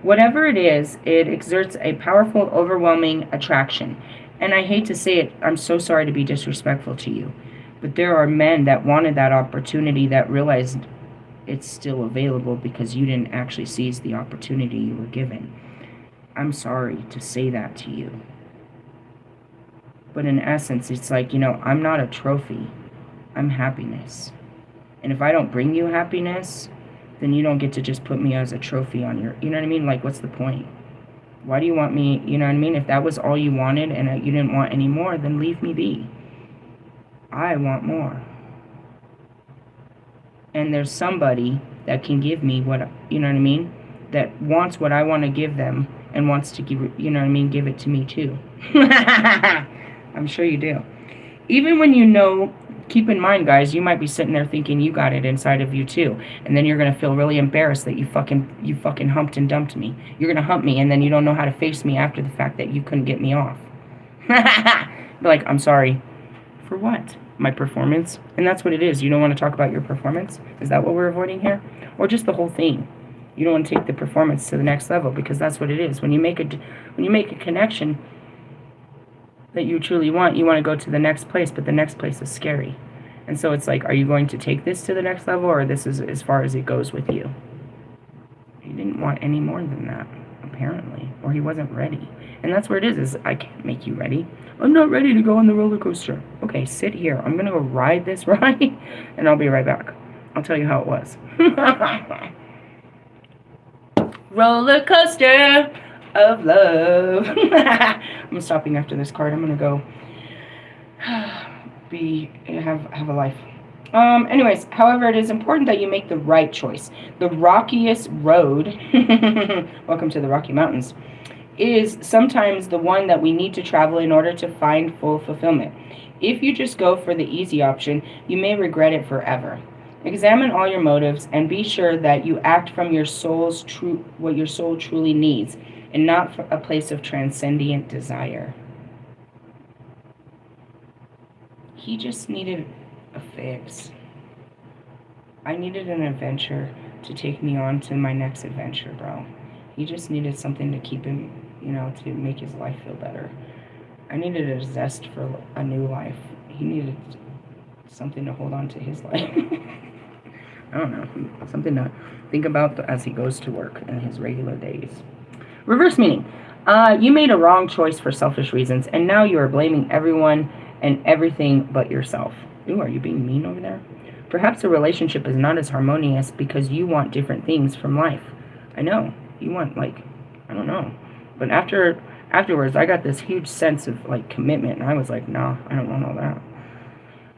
Whatever it is, it exerts a powerful, overwhelming attraction. And I hate to say it, I'm so sorry to be disrespectful to you. But there are men that wanted that opportunity that realized it's still available because you didn't actually seize the opportunity you were given. I'm sorry to say that to you. But in essence, it's like, I'm not a trophy. I'm happiness. And if I don't bring you happiness, then you don't get to just put me as a trophy on your, you know what I mean? Like, what's the point? Why do you want me, you know what I mean? If that was all you wanted and you didn't want any more, then leave me be. I want more. And there's somebody that can give me what, you know what I mean? That wants what I want to give them and wants to give, you know what I mean? Give it to me too. I'm sure you do. Even when keep in mind, guys, you might be sitting there thinking you got it inside of you too. And then you're going to feel really embarrassed that you fucking humped and dumped me. You're going to hump me and then you don't know how to face me after the fact that you couldn't get me off. Be like, I'm sorry. For what? My performance? And that's what it is. You don't want to talk about your performance? Is that what we're avoiding here? Or just the whole thing? You don't want to take the performance to the next level because that's what it is. When you make a connection that you truly want, you want to go to the next place, but the next place is scary. And so it's like, are you going to take this to the next level, or this is as far as it goes with you? He didn't want any more than that, apparently, or he wasn't ready. And that's where it is I can't make you ready. I'm not ready to go on the roller coaster. Okay, sit here. I'm going to go ride this ride, and I'll be right back. I'll tell you how it was. Roller coaster of love. I'm stopping after this card. I'm gonna go have a life. Anyways, however, it is important that you make the right choice. The rockiest road, welcome to the Rocky Mountains, is sometimes the one that we need to travel in order to find full fulfillment. If you just go for the easy option, you may regret it forever. Examine all your motives and be sure that you act from what your soul truly needs, and not from a place of transcendent desire. He just needed a fix. I needed an adventure to take me on to my next adventure, bro. He just needed something to keep him, to make his life feel better. I needed a zest for a new life. He needed something to hold on to his life. I don't know, something to think about as he goes to work in his regular days. Reverse meaning. You made a wrong choice for selfish reasons, and now you are blaming everyone and everything but yourself. Ooh, are you being mean over there? Perhaps a relationship is not as harmonious because you want different things from life. I know. You want, I don't know. But afterwards, I got this huge sense of, commitment, and I was like, nah, I don't want all that.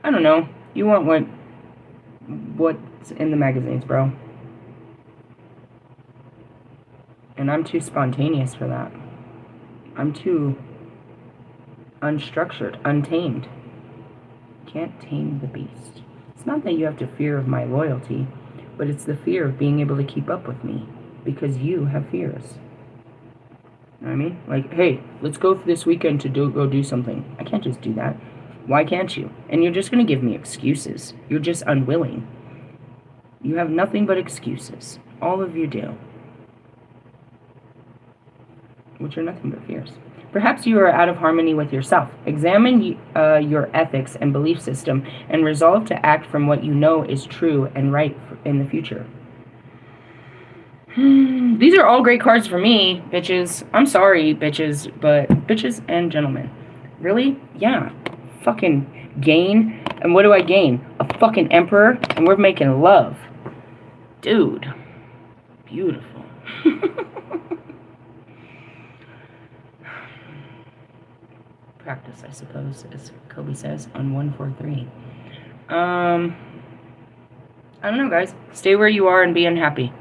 I don't know. You want what's in the magazines, bro. And I'm too spontaneous for that. I'm too unstructured, untamed. Can't tame the beast. It's not that you have to fear of my loyalty, but it's the fear of being able to keep up with me because you have fears. You know what I mean? Hey, let's go for this weekend to go do something. I can't just do that. Why can't you? And you're just going to give me excuses. You're just unwilling. You have nothing but excuses. All of you do. Which are nothing but fears. Perhaps you are out of harmony with yourself. Examine your ethics and belief system and resolve to act from what you know is true and right in the future. These are all great cards for me, bitches. I'm sorry, bitches, but bitches and gentlemen. Really? Yeah. Fucking gain. And what do I gain? A fucking emperor, and we're making love. Dude. Beautiful. Practice, I suppose, as Kobe says on 143. I don't know, guys. Stay where you are and be unhappy.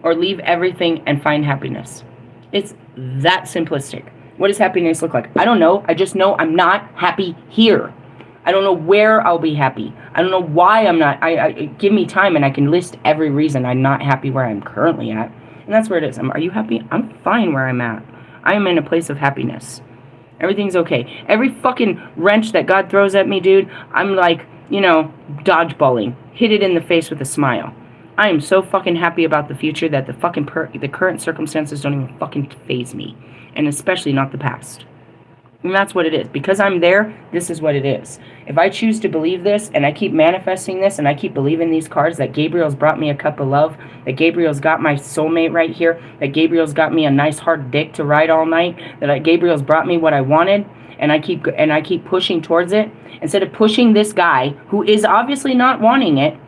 Or leave everything and find happiness. It's that simplistic. What does happiness look like? I don't know. I just know I'm not happy here. I don't know where I'll be happy. I don't know why I'm not. Give me time and I can list every reason I'm not happy where I'm currently at. And that's where it is. Are you happy? I'm fine where I'm at. I am in a place of happiness. Everything's okay. Every fucking wrench that God throws at me, dude, I'm like, dodgeballing. Hit it in the face with a smile. I am so fucking happy about the future that the current circumstances don't even fucking faze me. And especially not the past. And that's what it is. Because I'm there, this is what it is. If I choose to believe this, and I keep manifesting this, and I keep believing these cards, that Gabriel's brought me a cup of love, that Gabriel's got my soulmate right here, that Gabriel's got me a nice hard dick to ride all night, that Gabriel's brought me what I wanted, and I keep pushing towards it, instead of pushing this guy, who is obviously not wanting it,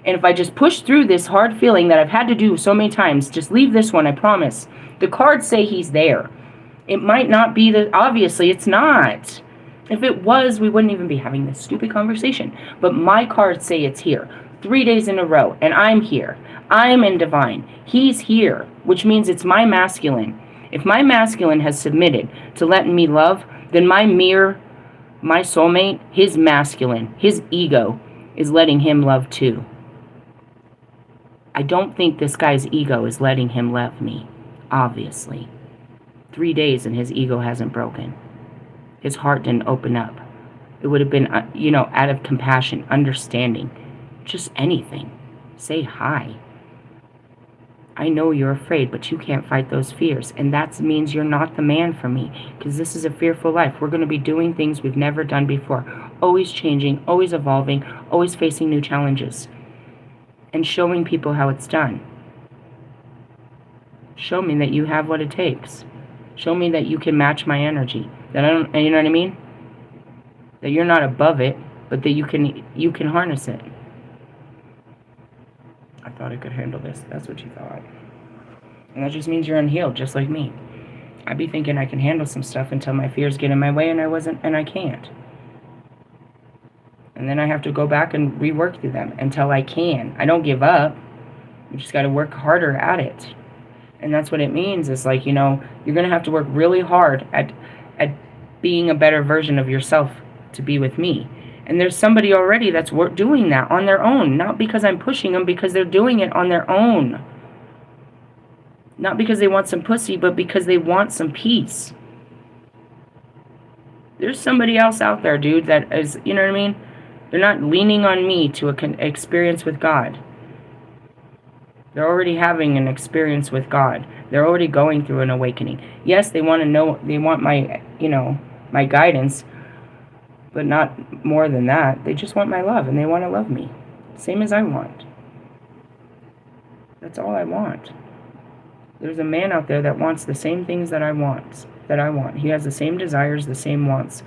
and if I just push through this hard feeling that I've had to do so many times, just leave this one, I promise. The cards say he's there. It might not be obviously it's not. If it was, we wouldn't even be having this stupid conversation. But my cards say it's here. 3 days in a row, and I'm here. I'm in divine. He's here, which means it's my masculine. If my masculine has submitted to letting me love, then my soulmate, his masculine, his ego, is letting him love too. I don't think this guy's ego is letting him love me, obviously. 3 days and his ego hasn't broken. His heart didn't open up. It would have been, out of compassion, understanding, just anything. Say hi. I know you're afraid, but you can't fight those fears. And that means you're not the man for me, because this is a fearful life. We're going to be doing things we've never done before. Always changing, always evolving, always facing new challenges. And showing people how it's done. Show me that you have what it takes. Show me that you can match my energy. That I don't, you know what I mean? That you're not above it, but that you can harness it. I thought I could handle this. That's what you thought. And that just means you're unhealed, just like me. I'd be thinking I can handle some stuff until my fears get in my way, and I can't. And then I have to go back and rework through them until I can. I don't give up. You just got to work harder at it. And that's what it means. It's like, you're going to have to work really hard at being a better version of yourself to be with me. And there's somebody already that's doing that on their own. Not because I'm pushing them, because they're doing it on their own. Not because they want some pussy, but because they want some peace. There's somebody else out there, dude, that is, you know what I mean? They're not leaning on me to an experience with God. They're already having an experience with God. They're already going through an awakening. Yes, they want to know, they want my, my guidance, but not more than that. They just want my love, and they want to love me. Same as I want. That's all I want. There's a man out there that wants the same things that I want. He has the same desires, the same wants.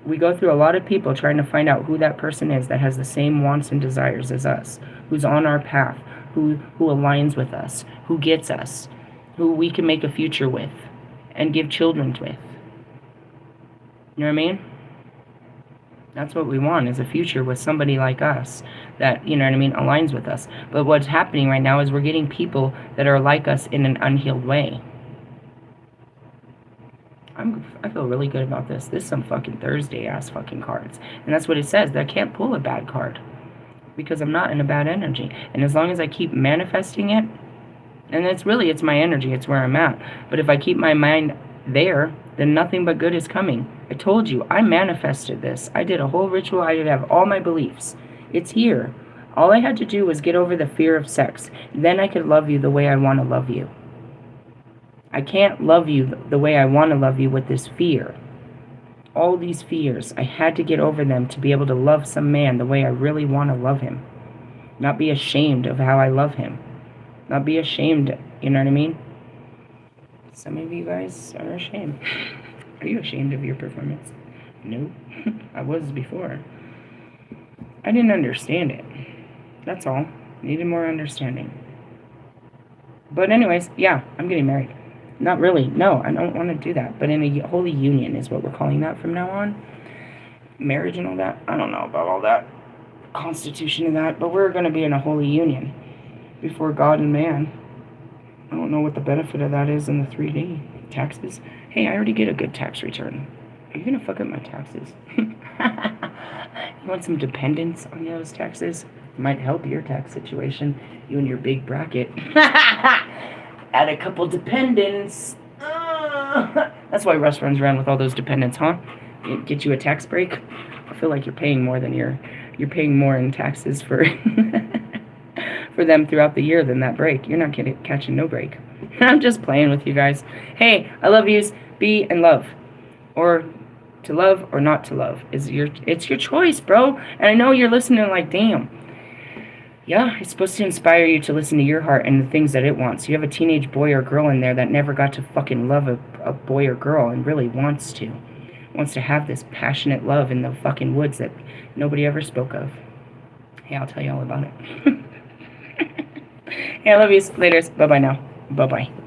We go through a lot of people trying to find out who that person is that has the same wants and desires as us, who's on our path, who aligns with us, who gets us, who we can make a future with and give children with. You know what I mean? That's what we want, is a future with somebody like us that, aligns with us. But what's happening right now is we're getting people that are like us in an unhealed way. I feel really good about this. This is some fucking Thursday-ass fucking cards. And that's what it says. That I can't pull a bad card. Because I'm not in a bad energy. And as long as I keep manifesting it, and it's my energy, it's where I'm at. But if I keep my mind there, then nothing but good is coming. I told you, I manifested this. I did a whole ritual. I did have all my beliefs. It's here. All I had to do was get over the fear of sex. Then I could love you the way I want to love you. I can't love you the way I want to love you with this fear. All these fears, I had to get over them to be able to love some man the way I really want to love him. Not be ashamed of how I love him. Not be ashamed, you know what I mean? Some of you guys are ashamed. Are you ashamed of your performance? No, I was before. I didn't understand it. That's all. Needed more understanding. But anyways, yeah, I'm getting married. Not really. No, I don't want to do that. But in a holy union is what we're calling that from now on. Marriage and all that. I don't know about all that. Constitution and that. But we're going to be in a holy union before God and man. I don't know what the benefit of that is in the 3D. Taxes. Hey, I already get a good tax return. Are you going to fuck up my taxes? You want some dependence on those taxes? Might help your tax situation. You and your big bracket. Add a couple dependents. That's why Russ runs around with all those dependents, huh? Get you a tax break. I feel like you're paying more than you're paying more in taxes for for them throughout the year than that break. You're not catching no break. I'm just playing with you guys. Hey, I love yous. Be and love, or to love or not to love it's your choice, bro. And I know you're listening like, damn. Yeah, it's supposed to inspire you to listen to your heart and the things that it wants. You have a teenage boy or girl in there that never got to fucking love a boy or girl and really wants to have this passionate love in the fucking woods that nobody ever spoke of. Hey, I'll tell you all about it. Hey, I love you. Laters. Bye-bye now. Bye-bye.